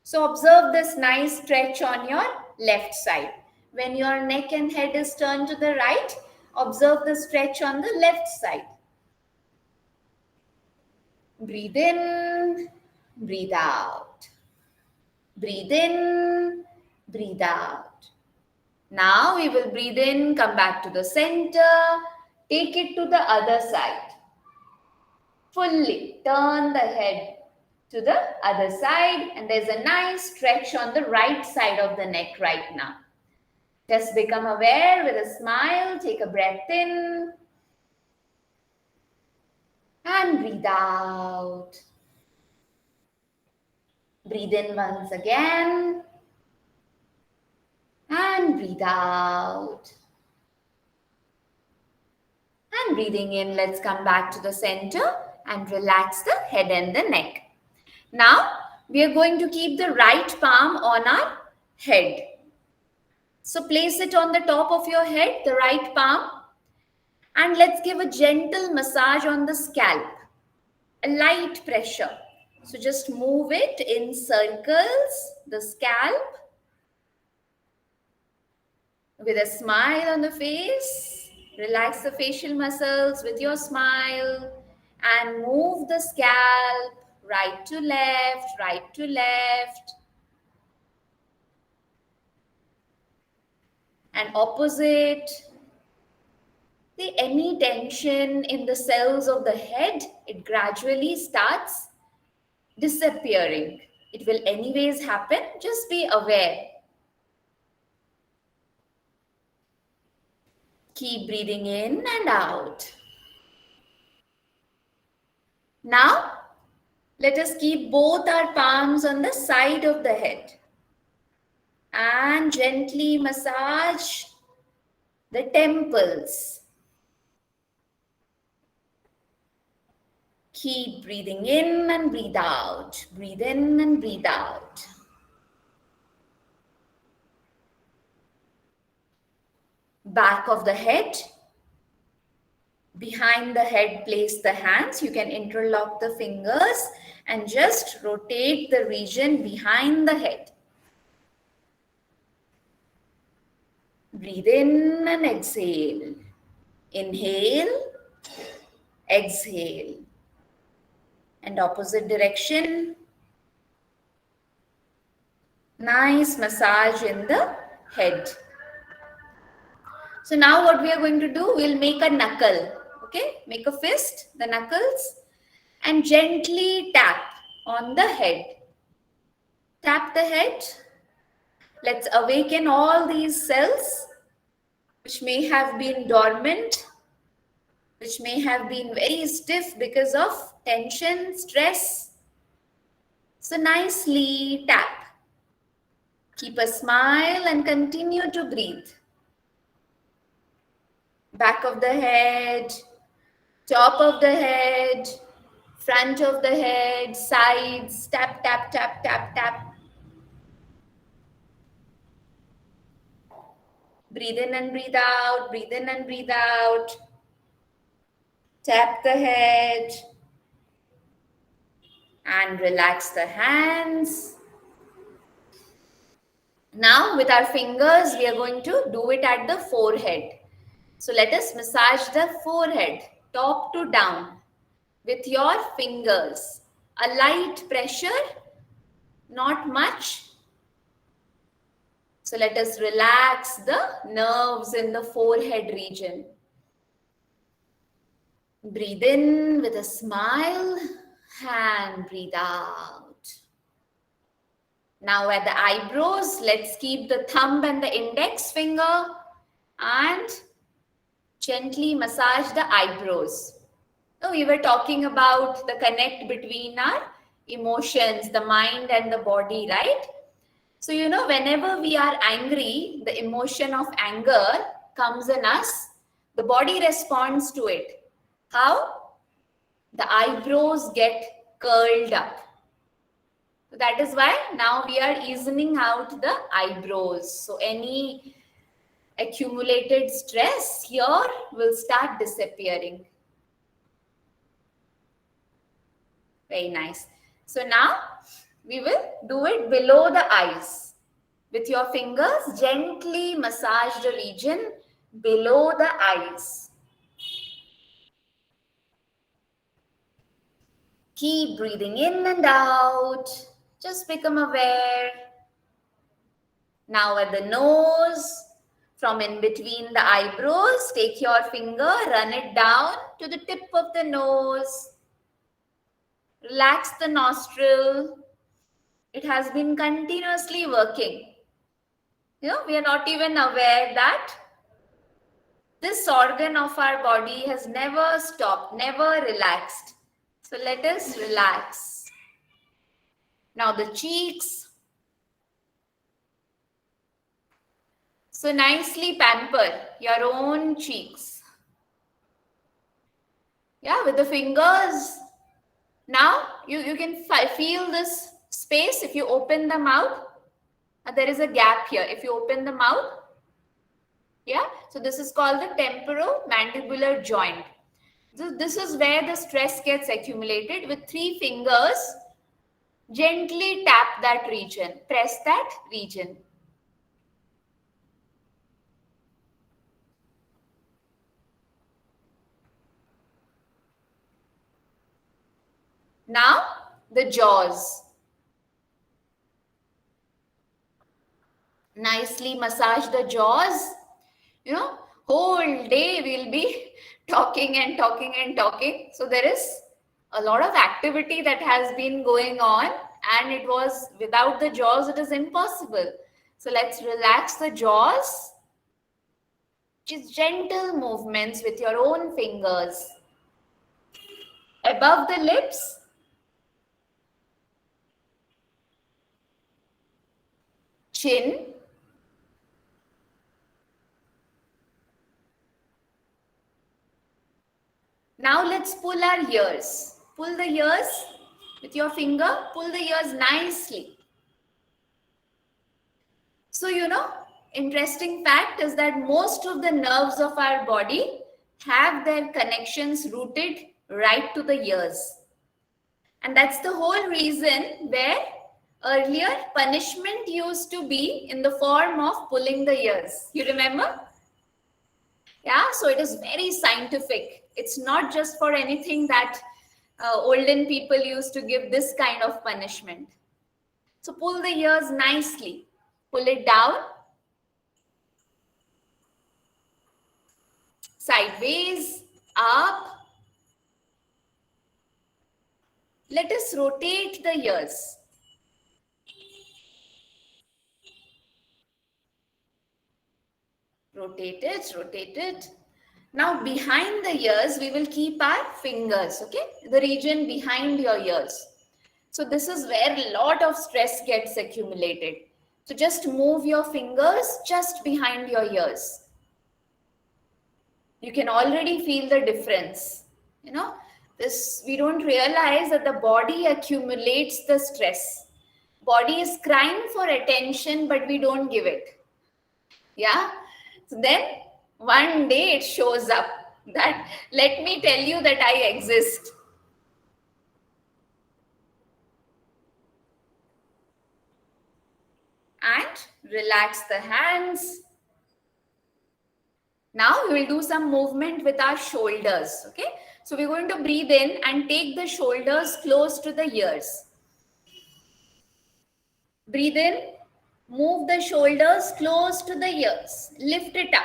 B: So observe this nice stretch on your left side. When your neck and head is turned to the right, observe the stretch on the left side. Breathe in, breathe out. Breathe in, breathe out. Now we will breathe in, come back to the center, take it to the other side. Fully turn the head to the other side, and there's a nice stretch on the right side of the neck right now. Just become aware with a smile, take a breath in and breathe out. Breathe in once again and breathe out. And breathing in, let's come back to the center and relax the head and the neck. Now, we are going to keep the right palm on our head. So place it on the top of your head, the right palm, and let's give a gentle massage on the scalp, a light pressure. So just move it in circles, the scalp, with a smile on the face. Relax the facial muscles with your smile and move the scalp right to left, right to left. And opposite. Any tension in the cells of the head, it gradually starts disappearing. It will anyways happen. Just be aware. Keep breathing in and out. Now, let us keep both our palms on the side of the head and gently massage the temples. Keep breathing in and breathe out. Breathe in and breathe out. Back of the head. Behind the head, place the hands. You can interlock the fingers and just rotate the region behind the head. Breathe in and exhale. Inhale, exhale. And opposite direction. Nice massage in the head. So now what we are going to do, we'll make a knuckle. Okay, make a fist, the knuckles, and gently tap on the head. Tap the head. Let's awaken all these cells which may have been dormant, which may have been very stiff because of tension, stress. So nicely tap. Keep a smile and continue to breathe. Back of the head, top of the head, front of the head, sides, tap, tap, tap, tap, tap. Breathe in and breathe out, breathe in and breathe out. Tap the head and relax the hands. Now with our fingers, we are going to do it at the forehead. So let us massage the forehead, top to down, with your fingers. A light pressure, not much. So let us relax the nerves in the forehead region. Breathe in with a smile and breathe out. Now at the eyebrows, let's keep the thumb and the index finger and gently massage the eyebrows. So we were talking about the connect between our emotions, the mind and the body, right? So, whenever we are angry, the emotion of anger comes in us. The body responds to it. How? The eyebrows get curled up. So that is why now we are easing out the eyebrows. So any accumulated stress here will start disappearing. Very nice. So now we will do it below the eyes. With your fingers, gently massage the region below the eyes. Keep breathing in and out. Just become aware. Now at the nose, from in between the eyebrows, take your finger, run it down to the tip of the nose. Relax the nostril. It has been continuously working. We are not even aware that this organ of our body has never stopped, never relaxed. So let us relax. Now the cheeks. So nicely pamper your own cheeks. Yeah, with the fingers. Now you can feel this space. If you open the mouth, there is a gap here. If you open the mouth, Yeah, so this is called the temporomandibular joint. This is where the stress gets accumulated. With 3 fingers, gently tap that region, press that region. Now, the jaws. Nicely massage the jaws. You know, whole day we'll be talking and talking and talking. So there is a lot of activity that has been going on, and it was without the jaws, it is impossible. So let's relax the jaws. Just gentle movements with your own fingers. Above the lips, chin. Now let's pull our ears. Pull the ears with your finger. Pull the ears nicely. So, interesting fact is that most of the nerves of our body have their connections rooted right to the ears. And that's the whole reason where earlier punishment used to be in the form of pulling the ears. You remember? Yeah, so it is very scientific. It's not just for anything that olden people used to give this kind of punishment. So pull the ears nicely. Pull it down, sideways, up. Let us rotate the ears. Rotate it, rotate it. Now behind the ears, we will keep our fingers, okay? The region behind your ears. So this is where a lot of stress gets accumulated. So just move your fingers just behind your ears. You can already feel the difference. This we don't realize that the body accumulates the stress. Body is crying for attention, but we don't give it. Yeah. So then one day it shows up that let me tell you that I exist. And relax the hands. Now we will do some movement with our shoulders. Okay. So we're going to breathe in and take the shoulders close to the ears. Breathe in, move the shoulders close to the ears, lift it up.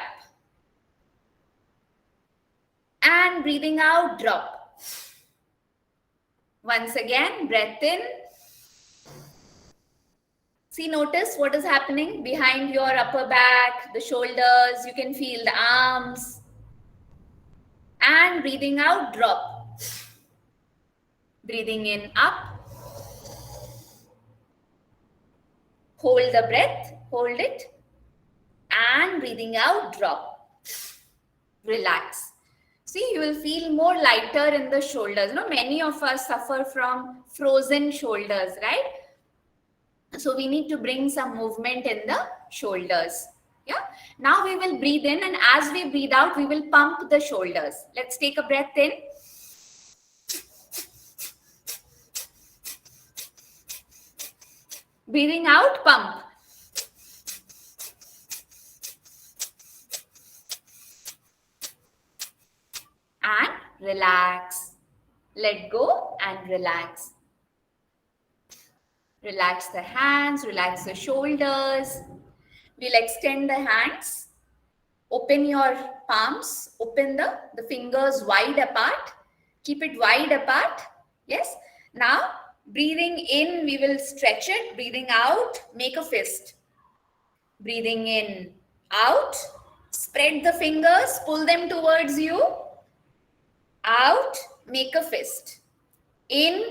B: And breathing out, drop. Once again, breath in. See, notice what is happening behind your upper back, the shoulders. You can feel the arms. And breathing out, drop. Breathing in, up. Hold the breath, hold it. And breathing out, drop. Relax. See, you will feel more lighter in the shoulders. Many of us suffer from frozen shoulders, right? So we need to bring some movement in the shoulders. Yeah. Now we will breathe in, and as we breathe out, we will pump the shoulders. Let's take a breath in. Breathing out, pump. And relax. Let go and relax. Relax the hands, relax the shoulders. We'll extend the hands. Open your palms. Open the fingers wide apart. Keep it wide apart. Yes. Now, breathing in, we will stretch it. Breathing out, make a fist. Breathing in, out. Spread the fingers, pull them towards you. Out, make a fist. In,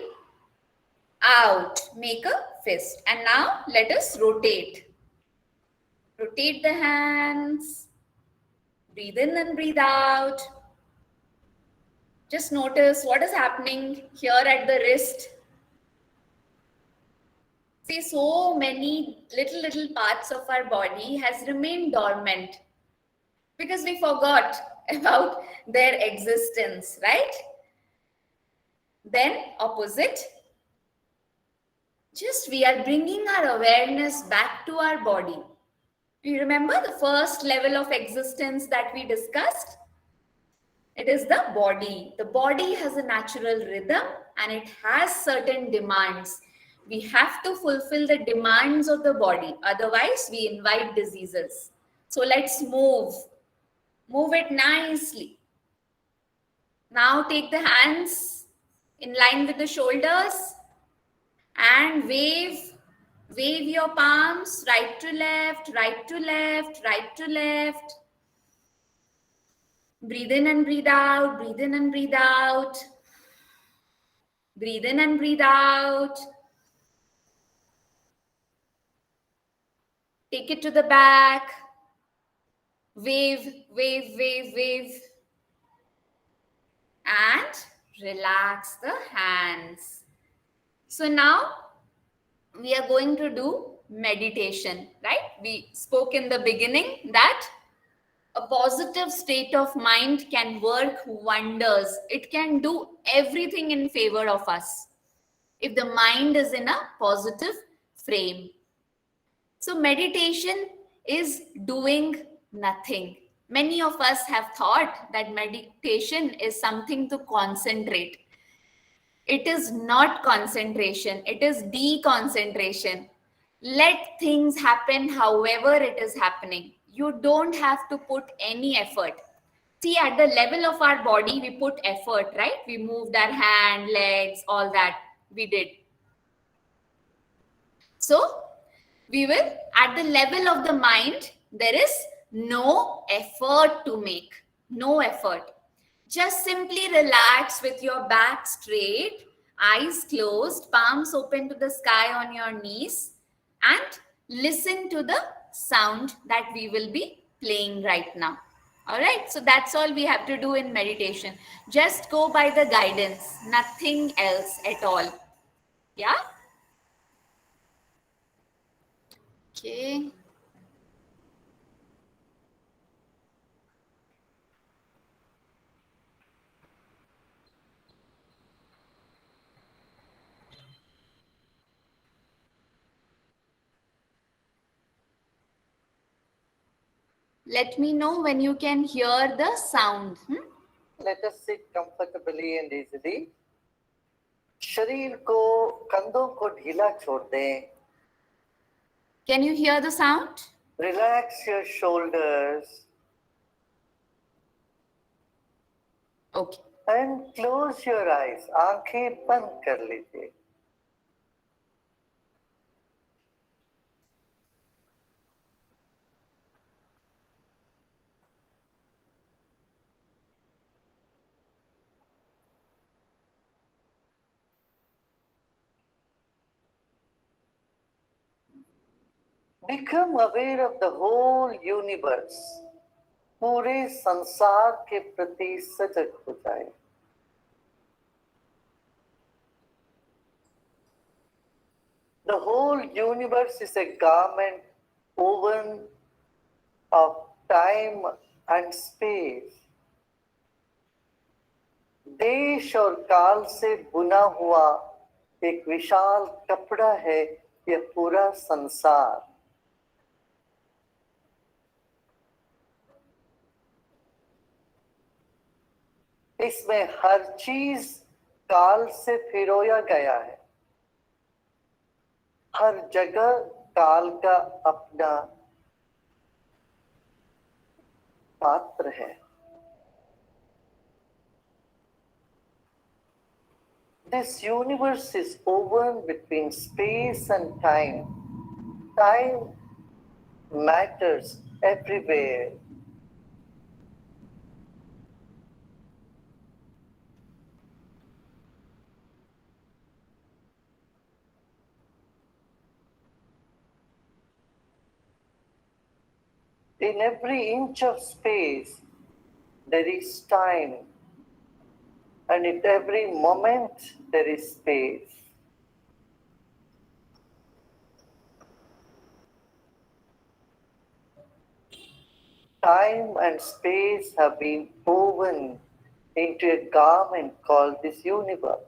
B: out, make a fist. And now let us rotate. Rotate the hands. Breathe in and breathe out. Just notice what is happening here at the wrist. See, so many little parts of our body has remained dormant. because we forgot about their existence, right? Then opposite, just we are bringing our awareness back to our body. You remember the first level of existence that we discussed? It is the body. The body has a natural rhythm and it has certain demands. We have to fulfill the demands of the body, otherwise we invite diseases. So let's move it nicely. Now take the hands in line with the shoulders and wave your palms right to left, right to left, right to left. Breathe in and breathe out, breathe in and breathe out. Breathe in and breathe out. Take it to the back. Wave, wave, wave, wave. And relax the hands. So now we are going to do meditation, right? We spoke in the beginning that a positive state of mind can work wonders. It can do everything in favor of us if the mind is in a positive frame. So, meditation is doing nothing. Many of us have thought that meditation is something to concentrate. It is not concentration, it is deconcentration. Let things happen however it is happening. You don't have to put any effort. See, at the level of our body, we put effort, right? We moved our hand, legs, all that we did. So, we will, at the level of the mind, there is no effort to make. No effort. Just simply relax with your back straight, eyes closed, palms open to the sky on your knees, and listen to the sound that we will be playing right now. All right, so that's all we have to do in meditation. Just go by the guidance, nothing else at all. Yeah? Okay. Let me know when you can hear the sound.
C: Let us sit comfortably and easily. शरीर को कंधों को ढीला छोड़ दें.
B: Can you hear the sound?
C: Relax your shoulders.
B: Okay.
C: And close your eyes. आंखें बंद कर लीजिए. Become aware of the whole universe. पूरे संसार के प्रति सजग हो जाए. The whole universe is a garment woven of time and space. देश और काल से बुना हुआ एक विशाल कपड़ा है यह पूरा संसार. इसमें हर चीज काल से पिरोया गया है. हर जगह काल का अपना पात्र है. This universe is woven between space and time. Time matters everywhere. In every inch of space, there is time, and at every moment, there is space. Time and space have been woven into a garment called this universe.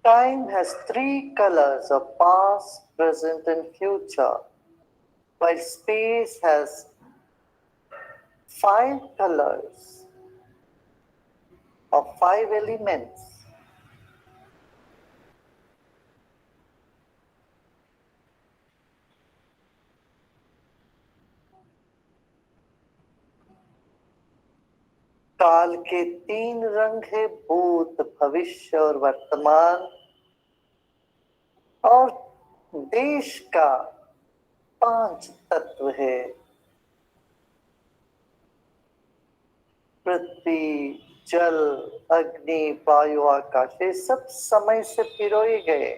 C: Time has three colors of past, present, and future, while space has five colors of five elements. काल के तीन रंग है, भूत, भविष्य और वर्तमान, और देश का पांच तत्व है, पृथ्वी, जल, अग्नि, वायु, आकाश। ये सब समय से पिरोए गए।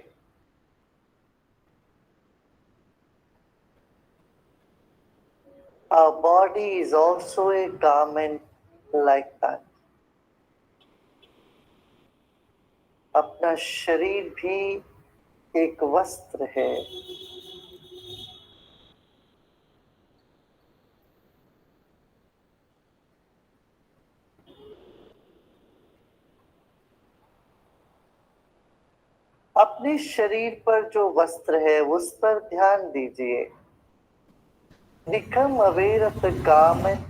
C: Our body is also a garment like that. अपना शरीर भी एक वस्त्र है। अपने शरीर पर जो वस्त्र है उस पर ध्यान दीजिए। Become aware of the garment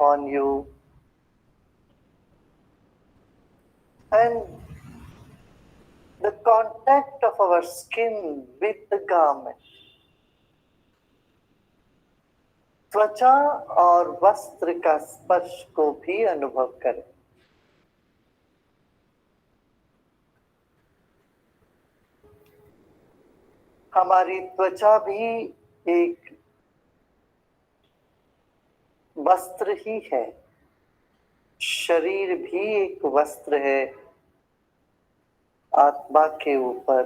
C: on you and the contact of our skin with the garment. त्वचा और वस्त्र का स्पर्श को भी अनुभव करें। हमारी त्वचा भी एक वस्त्र ही है, शरीर भी एक वस्त्र है आत्मा के ऊपर।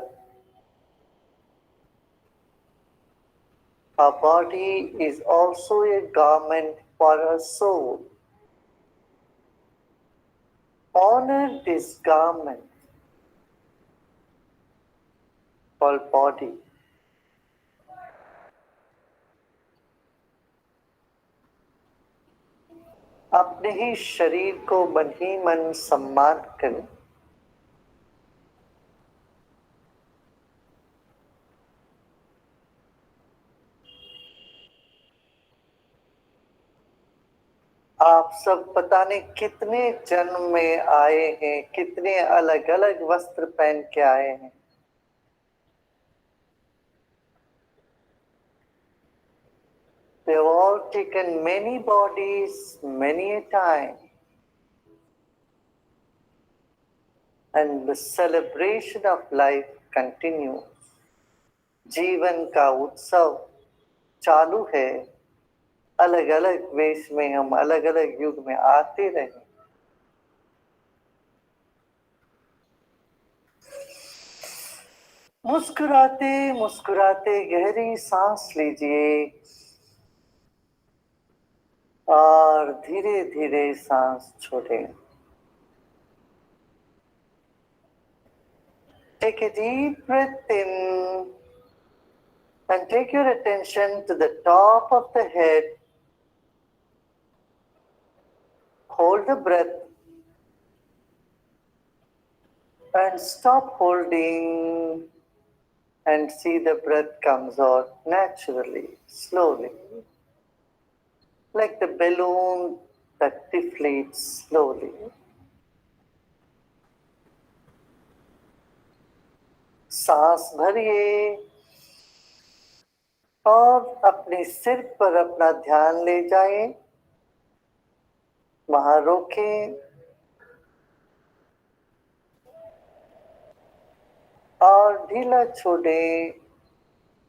C: Our body is also a garment for our soul. Honor this garment called body. अपने ही शरीर को मन ही मन सम्मान करें। आप सब पता नहीं कितने जन्म में आए हैं, कितने अलग अलग वस्त्र पहन के आए हैं। They have all taken many bodies, many a time. And the celebration of life continues. जीवन का उत्सव चालू है। अलग अलग वेश में हम अलग अलग युग में आते रहे। मुस्कुराते मुस्कुराते गहरी सांस लीजिए और धीरे धीरे सांस छोड़ें। Take a deep breath in and take your attention to the top of the head. Hold the breath and stop holding and see the breath comes out naturally, slowly, like the balloon that deflates slowly. सांस भरिए और अपने सिर पर अपना ध्यान ले जाएं, वहां रोकें और ढीला छोड़ें,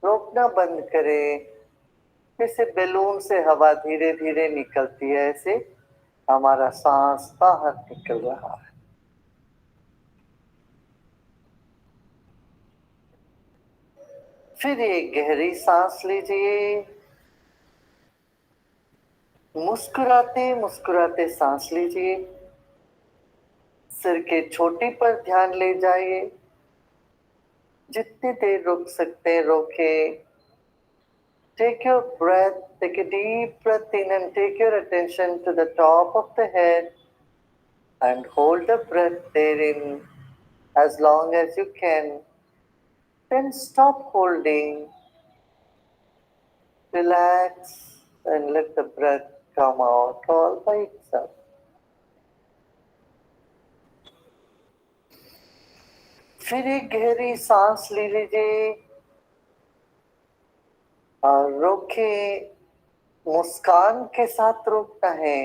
C: रोकना बंद करें। जैसे बैलून से हवा धीरे धीरे निकलती है, ऐसे हमारा सांस बाहर निकल रहा है। फिर एक गहरी सांस लीजिए। मुस्कुराते मुस्कुराते सांस लीजिए। सिर के चोटी पर ध्यान ले जाइए। जितनी देर रुक सकते हैं रोकें। Take your breath, take a deep breath in and take your attention to the top of the head and hold the breath therein as long as you can. Then stop holding, relax, and let the breath come out all by itself. फिर एक गहरी सांस ले लीजिए और रोकें। मुस्कान के साथ रोकना है।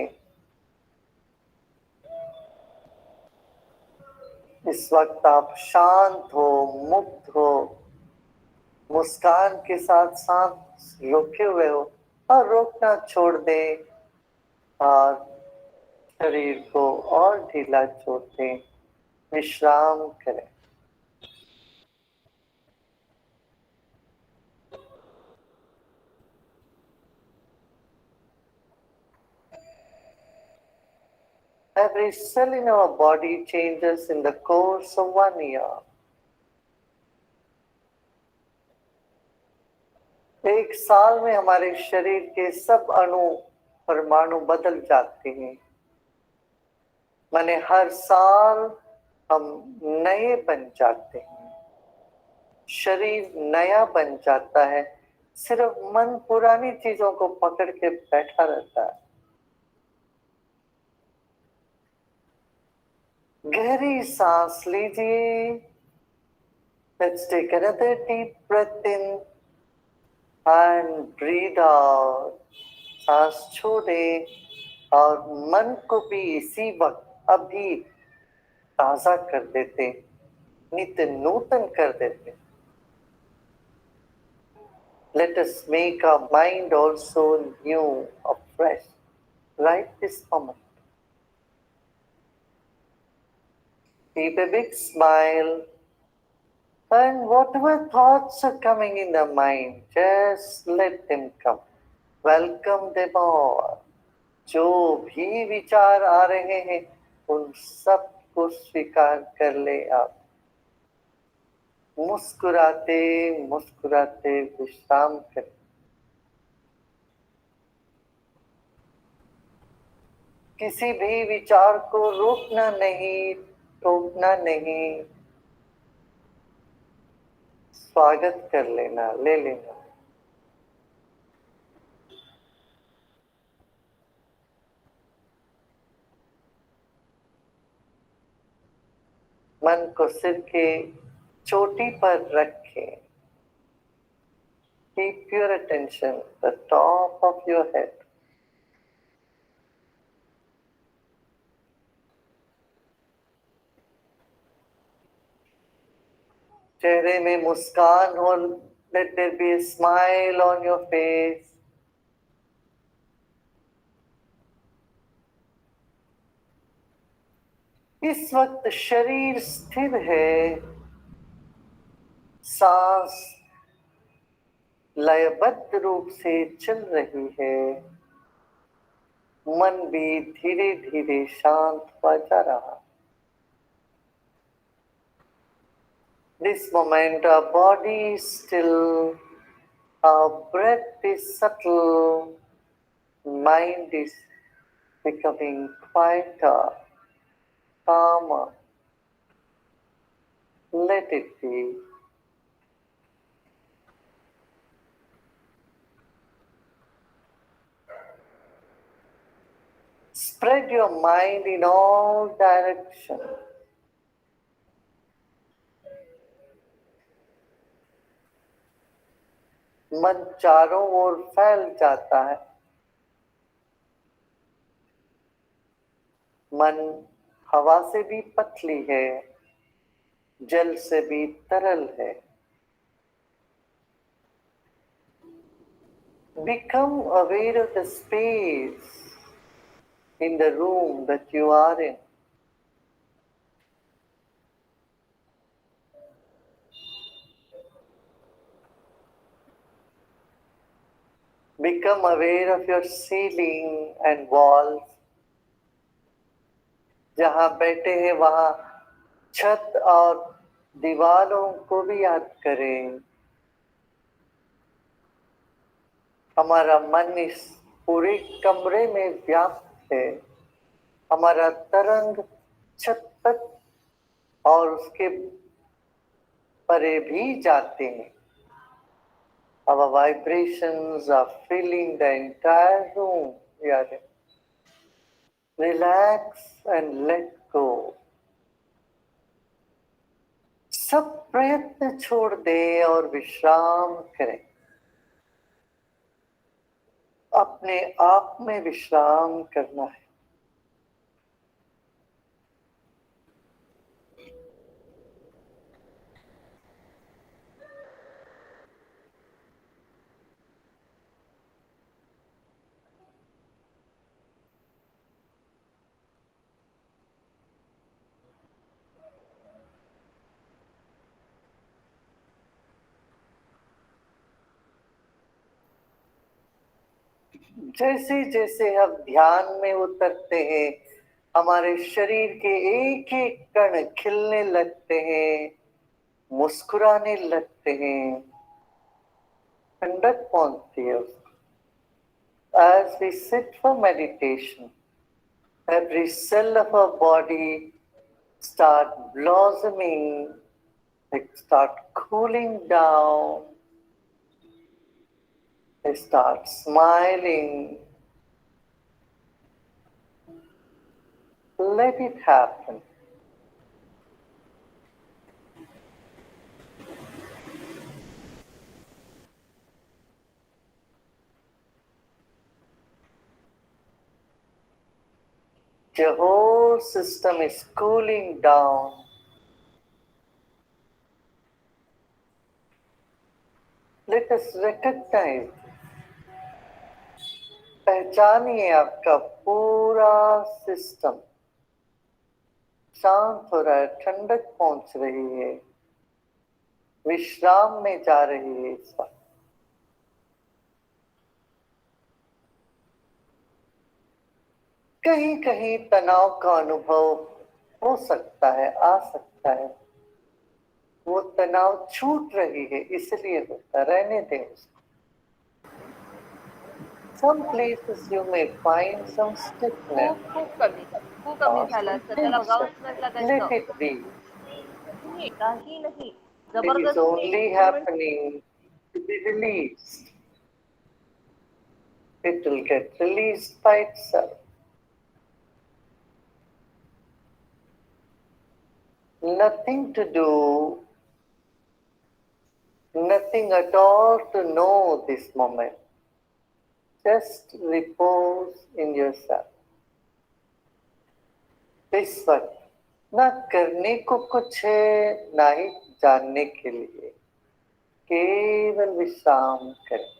C: इस वक्त आप शांत हो, मुक्त हो, मुस्कान के साथ सांस रोके हुए हो और रोकना छोड़ दें और शरीर को और ढीला छोड़ दें। विश्राम करें। Every cell in our body changes in the course of 1 year. एक साल में हमारे शरीर के सब अणु परमाणु बदल जाते हैं। माने हर साल हम नए बन जाते हैं। शरीर नया बन जाता है। सिर्फ मन पुरानी चीजों को पकड़ के बैठा रहता है। गहरी सांस लीजिए। Let's take another deep breath in and breathe out. सांस छोड़े और मन को भी इसी वक्त अभी ताजा कर देते, नित्य नूतन कर देते। Let us make our mind also new or fresh right this moment. Keep a big smile and whatever thoughts are coming in the mind, just let them come. Welcome them all. जो भी विचार आ रहे हैं उन सब को स्वीकार कर ले आप। मुस्कुराते मुस्कुराते विश्राम करें। किसी भी विचार को रोकना नहीं, टोकना नहीं, स्वागत कर लेना, ले लेना। मन को सिर के चोटी पर रखें। Keep your attention at the top of your head. चेहरे में मुस्कान हो। Let there be a smile on your face. इस वक्त शरीर स्थिर है। सांस लयबद्ध रूप से चल रही है। मन भी धीरे धीरे शांत हुआ जा रहा। This moment our body is still, our breath is subtle, mind is becoming quieter, calmer. Let it be. Spread your mind in all directions. मन चारों ओर फैल जाता है। मन हवा से भी पतली है, जल से भी तरल है। Become aware of the space in the room that you are in. Become aware of your ceiling and walls. जहाँ बैठे हैं वहाँ छत और दीवारों को भी याद करें। हमारा मन इस पूरे कमरे में व्याप्त है। हमारा तरंग छत तक और उसके परे भी जाते हैं। Our vibrations are filling the entire room. याद है? Relax and let go. सब प्रयत्न छोड़ दें और विश्राम करें। अपने आप में विश्राम करना है। जैसे जैसे हम ध्यान में उतरते हैं, हमारे शरीर के एक एक कण खिलने लगते हैं, मुस्कुराने लगते हैं, ठंडक पहुंचती है उसको। As we sit for meditation, every cell of our body start blossoming, they start cooling down, they start smiling. Let it happen. The whole system is cooling down. Let us recognize. पहचानिए आपका पूरा system शांत हो रहा है, ठंडक पहुंच रही है, विश्राम में जा रही है इस वक्त। कहीं कहीं तनाव का अनुभव हो सकता है, आ सकता है। वो तनाव छूट रही है इसलिए होता, रहने दें उसको। Some places you may find some stiffness
D: खूप कमी
C: or
D: झालं
C: some
D: असतं त्याला
C: tension.
D: बघावंच
C: Let
D: लागायचं.
C: it be.
D: काही नाही
C: It is
D: जबरदस्तीने
C: only
D: movement
C: happening to be released. It will get released by itself. Nothing to do, nothing at all to know this moment. Just repose in yourself. इस वक्त ना करने को कुछ है, ना ही जानने के लिए, केवल विश्राम करें।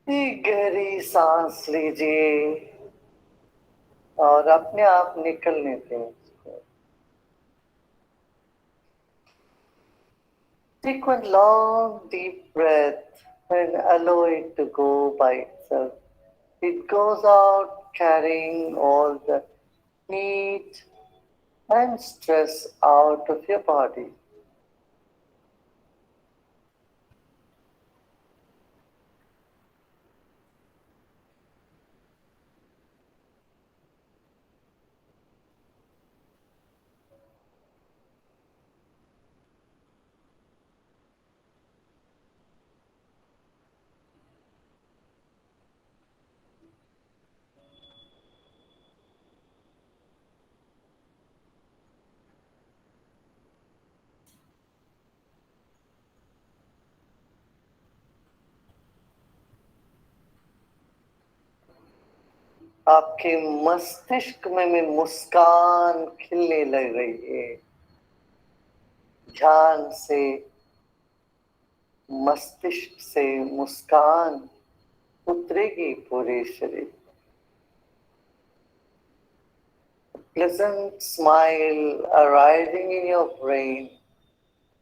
C: एक गहरी सांस लीजिए और अपने आप निकलने दें उसको। Take one long deep breath and allow it to go by itself. It goes out carrying all the heat and stress out of your body. आपके मस्तिष्क में मुस्कान खिलने लग रही है। ध्यान से मस्तिष्क से मुस्कान उतरेगी पूरे शरीर। Pleasant smile arising in your brain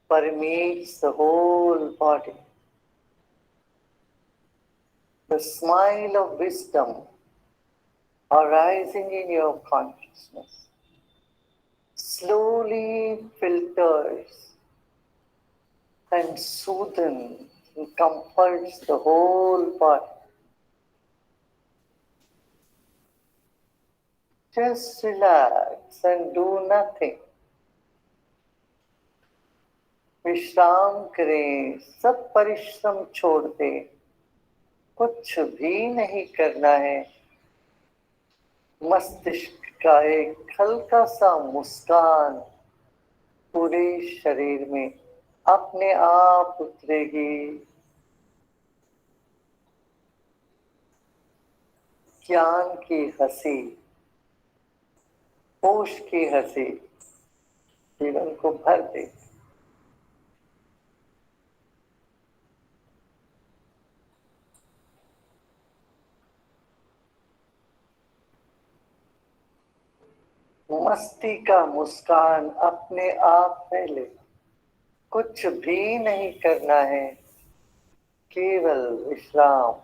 C: permeates the whole body. The smile of wisdom arising in your consciousness slowly filters and soothes and comforts the whole body. Just relax and do nothing. विश्राम करें, सब परिश्रम छोड़ दें, कुछ भी नहीं करना है। मस्तिष्क का एक हल्का सा मुस्कान पूरे शरीर में अपने आप उतरेगी। ज्ञान की हंसी, होश की हंसी जीवन को भर दे। मस्ती का मुस्कान अपने आप फैले, कुछ भी नहीं करना है, केवल विश्राम।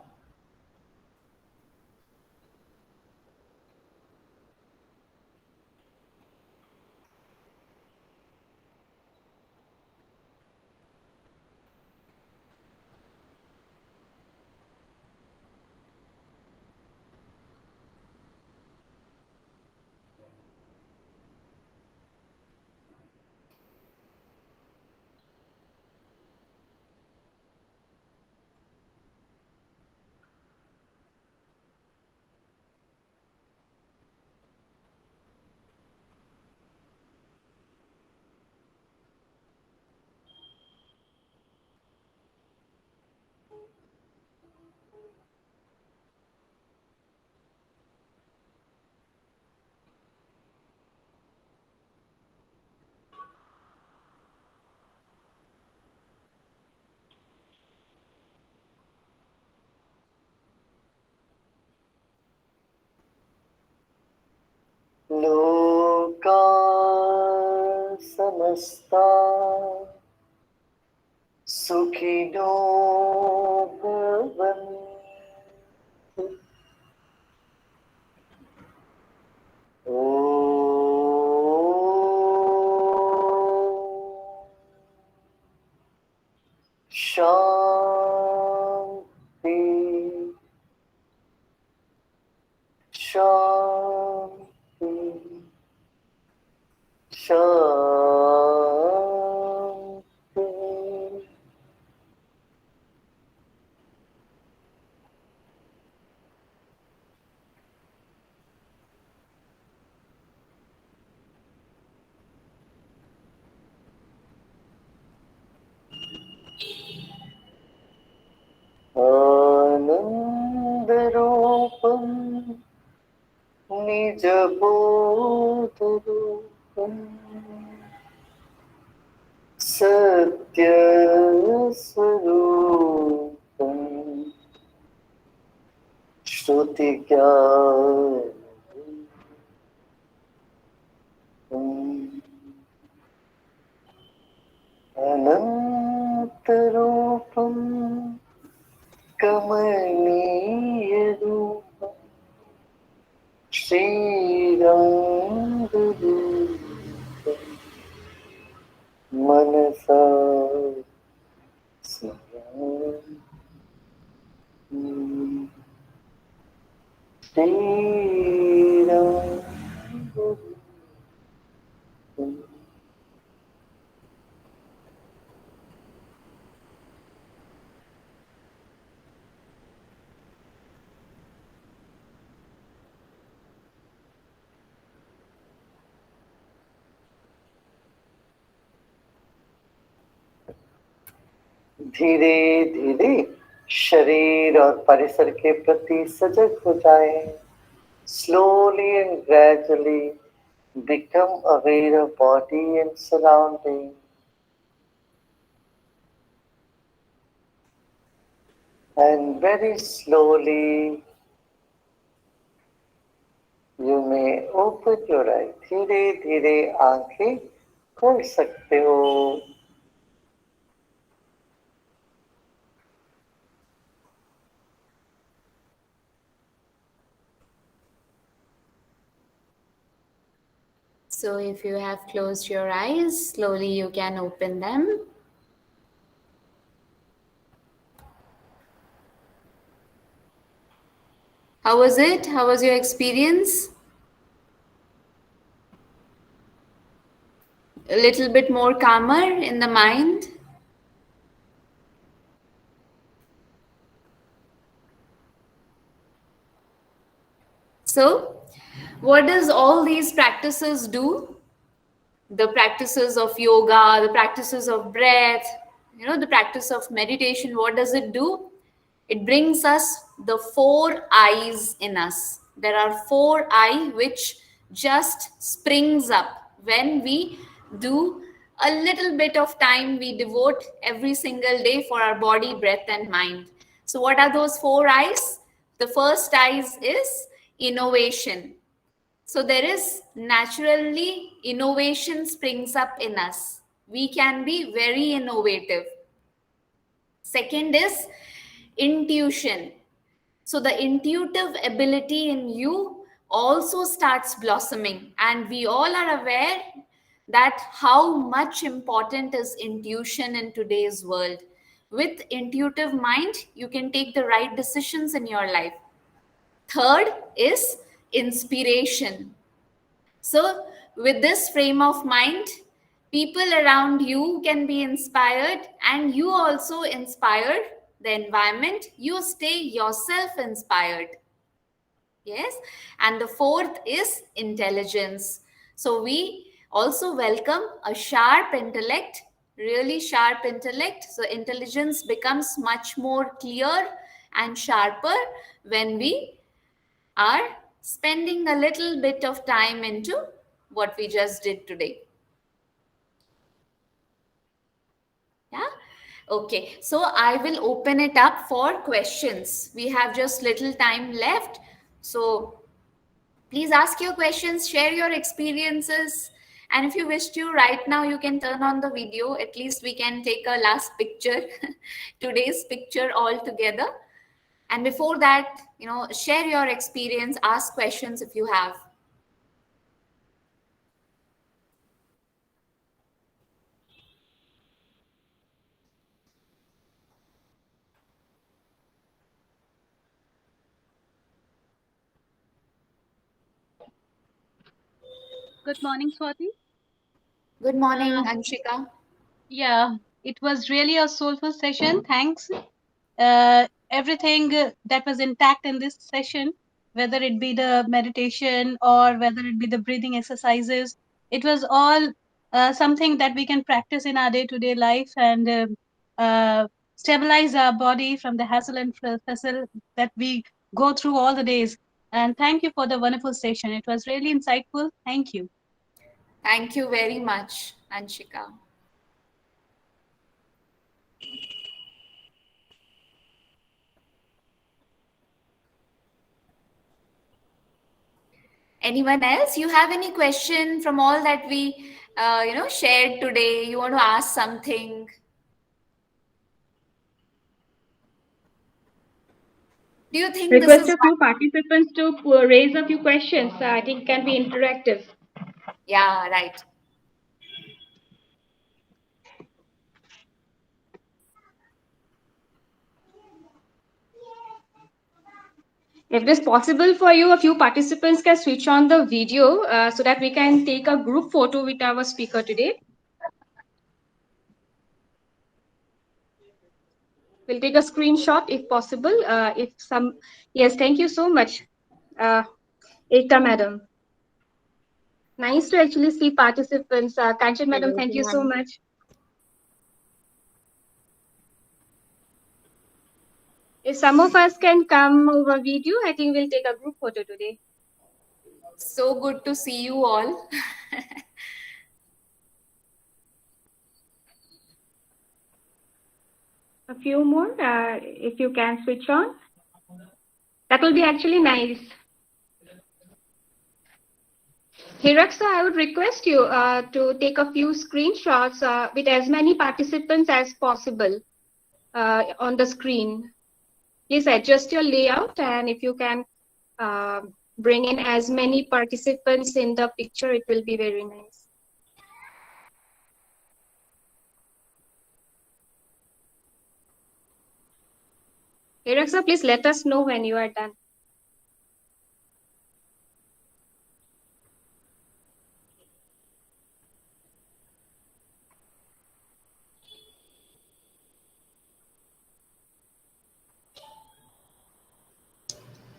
C: लोका समस्ता सुखिनो भवन्तु। शांति शांति शांति। आनंद रूपम निज बोध रूपम सत्य स्वरूपम श्रुति अनंत रूपम कमनीय रूपम श्रीरंग रूपम मनसा स्मरामि। श्रीरंग रूपम। धीरे धीरे शरीर और परिसर के प्रति सजग हो जाएं। Slowly and gradually become aware of body and surroundings. And very slowly you may open your eyes. धीरे धीरे आंखें खोल सकते हो.
B: So if you have closed your eyes, slowly you can open them. How was it? How was your experience? A little bit more calmer in the mind? So, what does all these practices do? The practices of yoga, the practices of breath, the practice of meditation, what does it do? It brings us the 4 eyes in us. There are 4 eyes which just springs up when we do a little bit of time we devote every single day for our body, breath, and mind. So, what are those 4 eyes? The first eyes is innovation. So there is naturally innovation springs up in us. We can be very innovative. Second is intuition. So the intuitive ability in you also starts blossoming, and we all are aware that how much important is intuition in today's world. With intuitive mind, you can take the right decisions in your life. Third is inspiration. So, with this frame of mind, people around you can be inspired, and you also inspire the environment. You stay yourself inspired. Yes. And the fourth is intelligence. So, we also welcome a sharp intellect, really sharp intellect. So, intelligence becomes much more clear and sharper when we are spending a little bit of time into what we just did today. Yeah. Okay. So I will open it up for questions. We have just little time left. So please ask your questions, share your experiences. And if you wish to right now, you can turn on the video. At least we can take a last picture, today's picture all together. And before that, share your experience, ask questions if you have.
E: Good morning, Swati.
B: Good morning, Anshika.
E: Yeah, it was really a soulful session. Thanks. Everything that was intact in this session, whether it be the meditation or whether it be the breathing exercises, it was all something that we can practice in our day-to-day life and stabilize our body from the hassle and fussle that we go through all the days. And thank you for the wonderful session. It was really insightful. Thank you.
B: Thank you very much, Anshika. Anyone else? You have any question from all that we, shared today? You want to ask something? Do you think this
A: Request
B: is
A: a few participants to raise a few questions. I think can be interactive.
B: Yeah, right.
A: If it is possible for you, a few participants can switch on the video so that we can take a group photo with our speaker today. We'll take a screenshot if possible. Yes, thank you so much, Ekta madam. Nice to actually see participants. Kanchan madam, thank you so much. If some of us can come over video, I think we'll take a group photo today.
B: So good to see you all.
A: A few more, if you can switch on. That will be actually nice. Hiraksa, I would request you to take a few screenshots with as many participants as possible on the screen. Please adjust your layout, and if you can bring in as many participants in the picture, it will be very nice. Hiraksa, please let us know when you are done.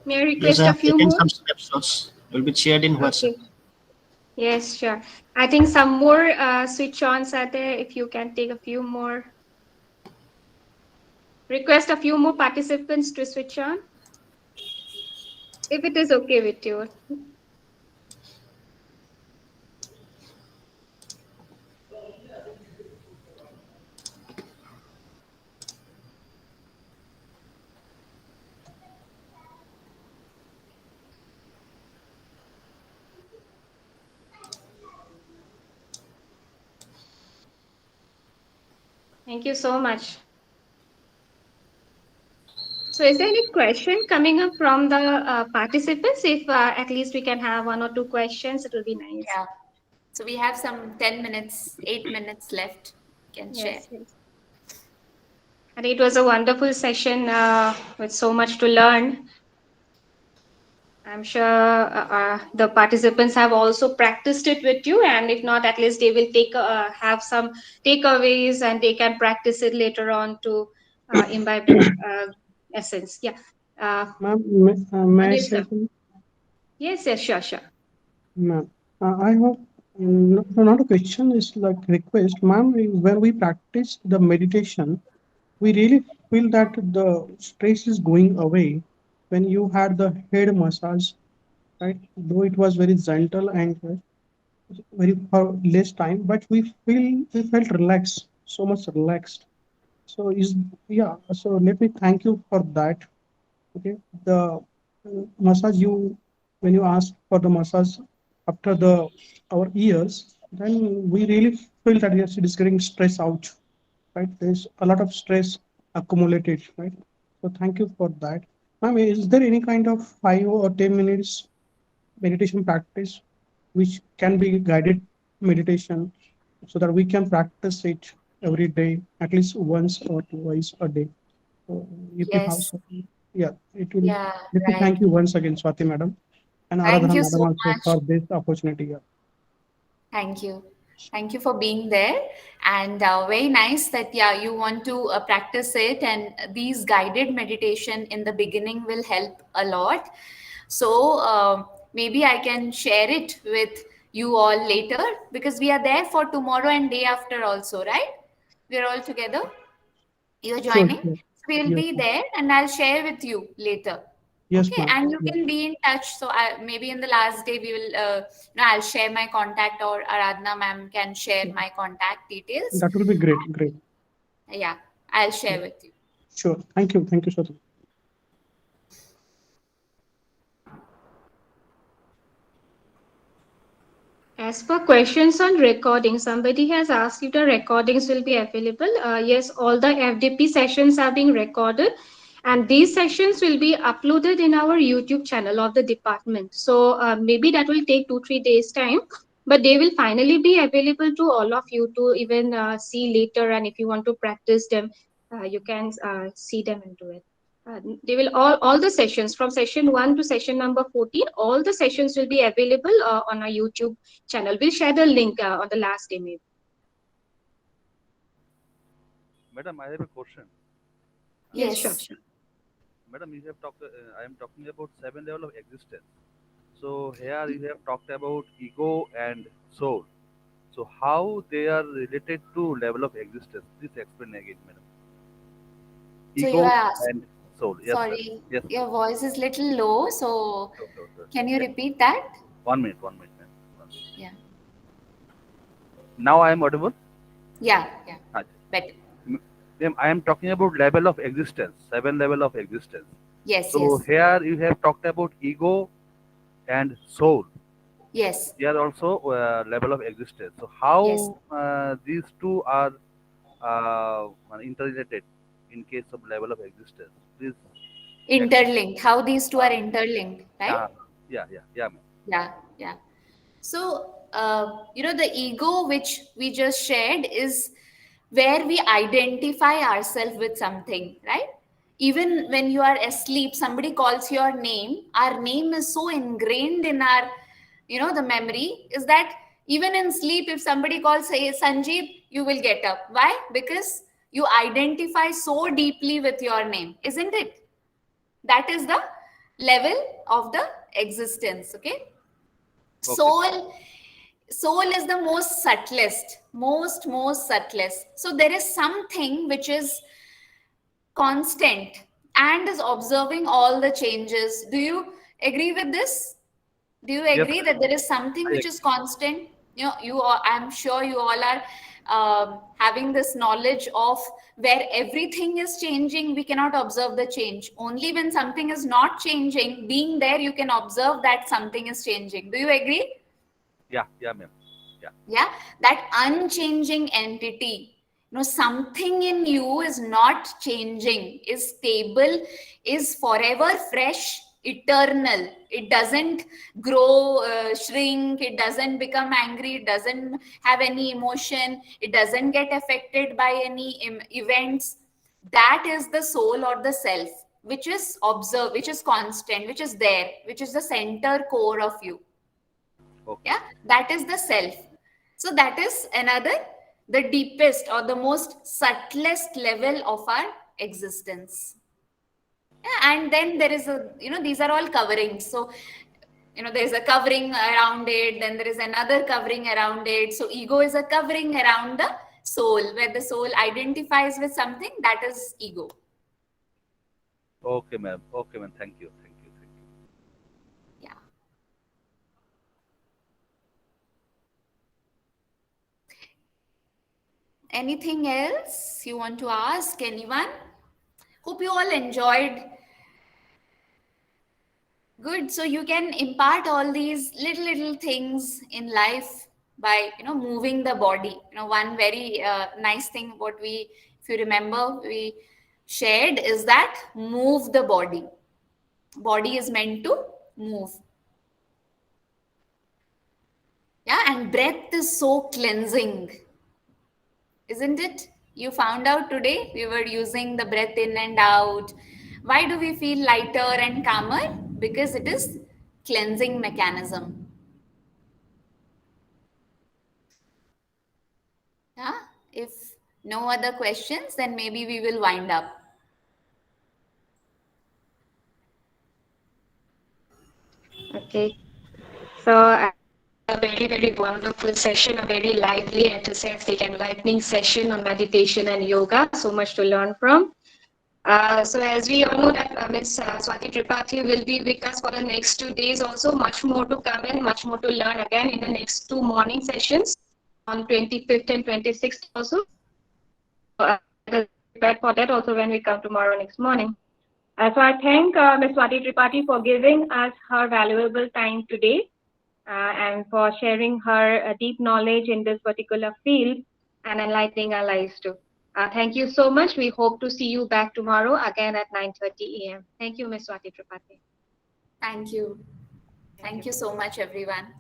A: May I
F: Yes, I
A: request a
F: have
A: few
F: taken
A: more?
F: some snapshots. Will be shared in WhatsApp.
A: Okay. Yes, sure. I think some more switch-ons are there. If you can take a few more. Request a few more participants to switch on, if it is okay with you. Thank you so much. So is there any question coming up from the participants? If at least we can have one or two questions, it will be nice.
B: Yeah. So we have some 10 minutes, 8 minutes left. You can share.
A: Yes, yes. And it was a wonderful session with so much to learn. I'm sure the participants have also practiced it with you, and if not, at least they will have some takeaways, and they can practice it later on to imbibe that essence. Yeah.
G: Ma'am, may I
A: Anil
G: say
A: sir.
G: something?
A: Yes, yes, sure, sure.
G: Ma'am, I hope not a question, is like request. Ma'am, when we practice the meditation, we really feel that the stress is going away when you had the head massage, right? Though it was very gentle and very for less time, but we felt relaxed, so much relaxed. So is yeah. So let me thank you for that. Okay, the massage you when you ask for the massage after the our ears, then we really feel that yes, it is getting stress out, right? There's a lot of stress accumulated, right? So thank you for that. Ma'am, is there any kind of 5 or 10 minutes meditation practice which can be guided meditation so that we can practice it every day, at least once or twice a day? So if you have
B: Yes.
G: something, yeah, it will.
B: Yeah,
G: Let me
B: right.
G: thank you once again, Swati madam, and
B: Thank
G: Aradhana
B: you
G: madam
B: so
G: also
B: much.
G: for this opportunity. Yeah.
B: Thank you. Thank you for being there. And very nice that, yeah, you want to practice it. And these guided meditation in the beginning will help a lot. So maybe I can share it with you all later because we are there for tomorrow and day after also, right? We're all together. You're
G: Sure,
B: joining.
G: sure.
B: So we'll
G: Yes,
B: be
G: ma'am.
B: there and I'll share with you later.
G: Yes,
B: Okay,
G: ma'am.
B: and you
G: Yeah.
B: can be in touch. So maybe in the last day we will, I'll share my contact, or Aradhana ma'am can share my contact details.
G: That will be great. Great.
B: Yeah, I'll
G: Yeah.
B: share with you.
G: Sure. Thank you. Thank you, Swati.
A: As per questions on recording, somebody has asked if the recordings will be available. Yes, all the FDP sessions are being recorded, and these sessions will be uploaded in our YouTube channel of the department. So maybe that will take 2-3 days time, but they will finally be available to all of you to even see later. And if you want to practice them, you can see them and do it. They will all the sessions from session 1 to session number 14. All the sessions will be available on our YouTube channel. We'll share the link on the last day, maybe.
H: Madam, I have a question.
A: Yes, sure,
B: Yes.
A: sure.
H: Madam, you have talked. I am talking about seven level of existence. So here you have talked about ego and soul. So how they are related to level of existence? Please explain again, madam.
B: So you
H: Ego
B: are asked,
H: and soul. Yes, madam.
B: sorry,
H: Yes,
B: your
H: madam.
B: voice is little low. So
H: Okay, okay, okay.
B: can you
H: Yeah.
B: repeat that?
H: 1 minute, 1 minute, ma'am. 1 minute.
B: Yeah.
H: Now I am audible?
B: Yeah.
H: Haan.
B: Better.
H: Ma'am, I am talking about level of existence, 7 level of existence.
B: Yes.
H: So
B: Yes.
H: here you have talked about ego and soul.
B: Yes.
H: They are also level of existence. So
B: Yes.
H: how these two are interrelated in case of level of existence? Please.
B: Interlinked. How these two are interlinked, right?
H: Yeah, ma'am.
B: Yeah. So, the ego which we just shared is where we identify ourselves with something, right? Even when you are asleep, somebody calls your name, our name is so ingrained in our, the memory is that even in sleep, if somebody calls, say, Sanjeev, you will get up. Why? Because you identify so deeply with your name, isn't it? That is the level of the existence. Okay. Soul is the most subtlest. So there is something which is constant and is observing all the changes. Do you agree with this? Do you
H: Yes,
B: agree that there is something
H: I
B: which
H: agree.
B: is constant? I'm sure you all are having this knowledge of where everything is changing. We cannot observe the change. Only when something is not changing, being there, you can observe that something is changing. Do you agree?
H: Yeah, ma'am.
B: Yeah, that unchanging entity, something in you is not changing, is stable, is forever fresh, eternal. It doesn't grow, shrink, it doesn't become angry, it doesn't have any emotion, it doesn't get affected by any events. That is the soul or the self, which is observed, which is constant, which is there, which is the center core of you.
H: Okay.
B: Yeah, that is the self. So that is the deepest or the most subtlest level of our existence. Yeah, and then there is these are all coverings. So there's a covering around it, then there is another covering around it. So ego is a covering around the soul, where the soul identifies with something. That is ego.
H: Okay, ma'am. Thank you.
B: Yeah. Anything else you want to ask anyone? Hope you all enjoyed. Good. So you can impart all these little things in life by moving the body. One very nice thing what if you remember, we shared is that move the body. Body is meant to move. Yeah, and breath is so cleansing, isn't it? You found out today we were using the breath in and out. Why do we feel lighter and calmer? Because it is cleansing mechanism. Yeah. If no other questions, then maybe we will wind up.
A: Okay. So a very, very wonderful session, a very lively, enthusiastic, enlightening session on meditation and yoga. So much to learn from. So as we all know that Ms. Swati Tripathi will be with us for the next 2 days also, much more to come in, much more to learn again in the next 2 morning sessions on 25th and 26th also. Prepare for that also when we come tomorrow next morning. So I thank Ms. Swati Tripathi for giving us her valuable time today and for sharing her deep knowledge in this particular field and enlightening our lives too. Thank you so much. We hope to see you back tomorrow again at 9:30 a.m. Thank you, Ms. Swati Tripathi.
B: Thank you. Thank you so much, everyone.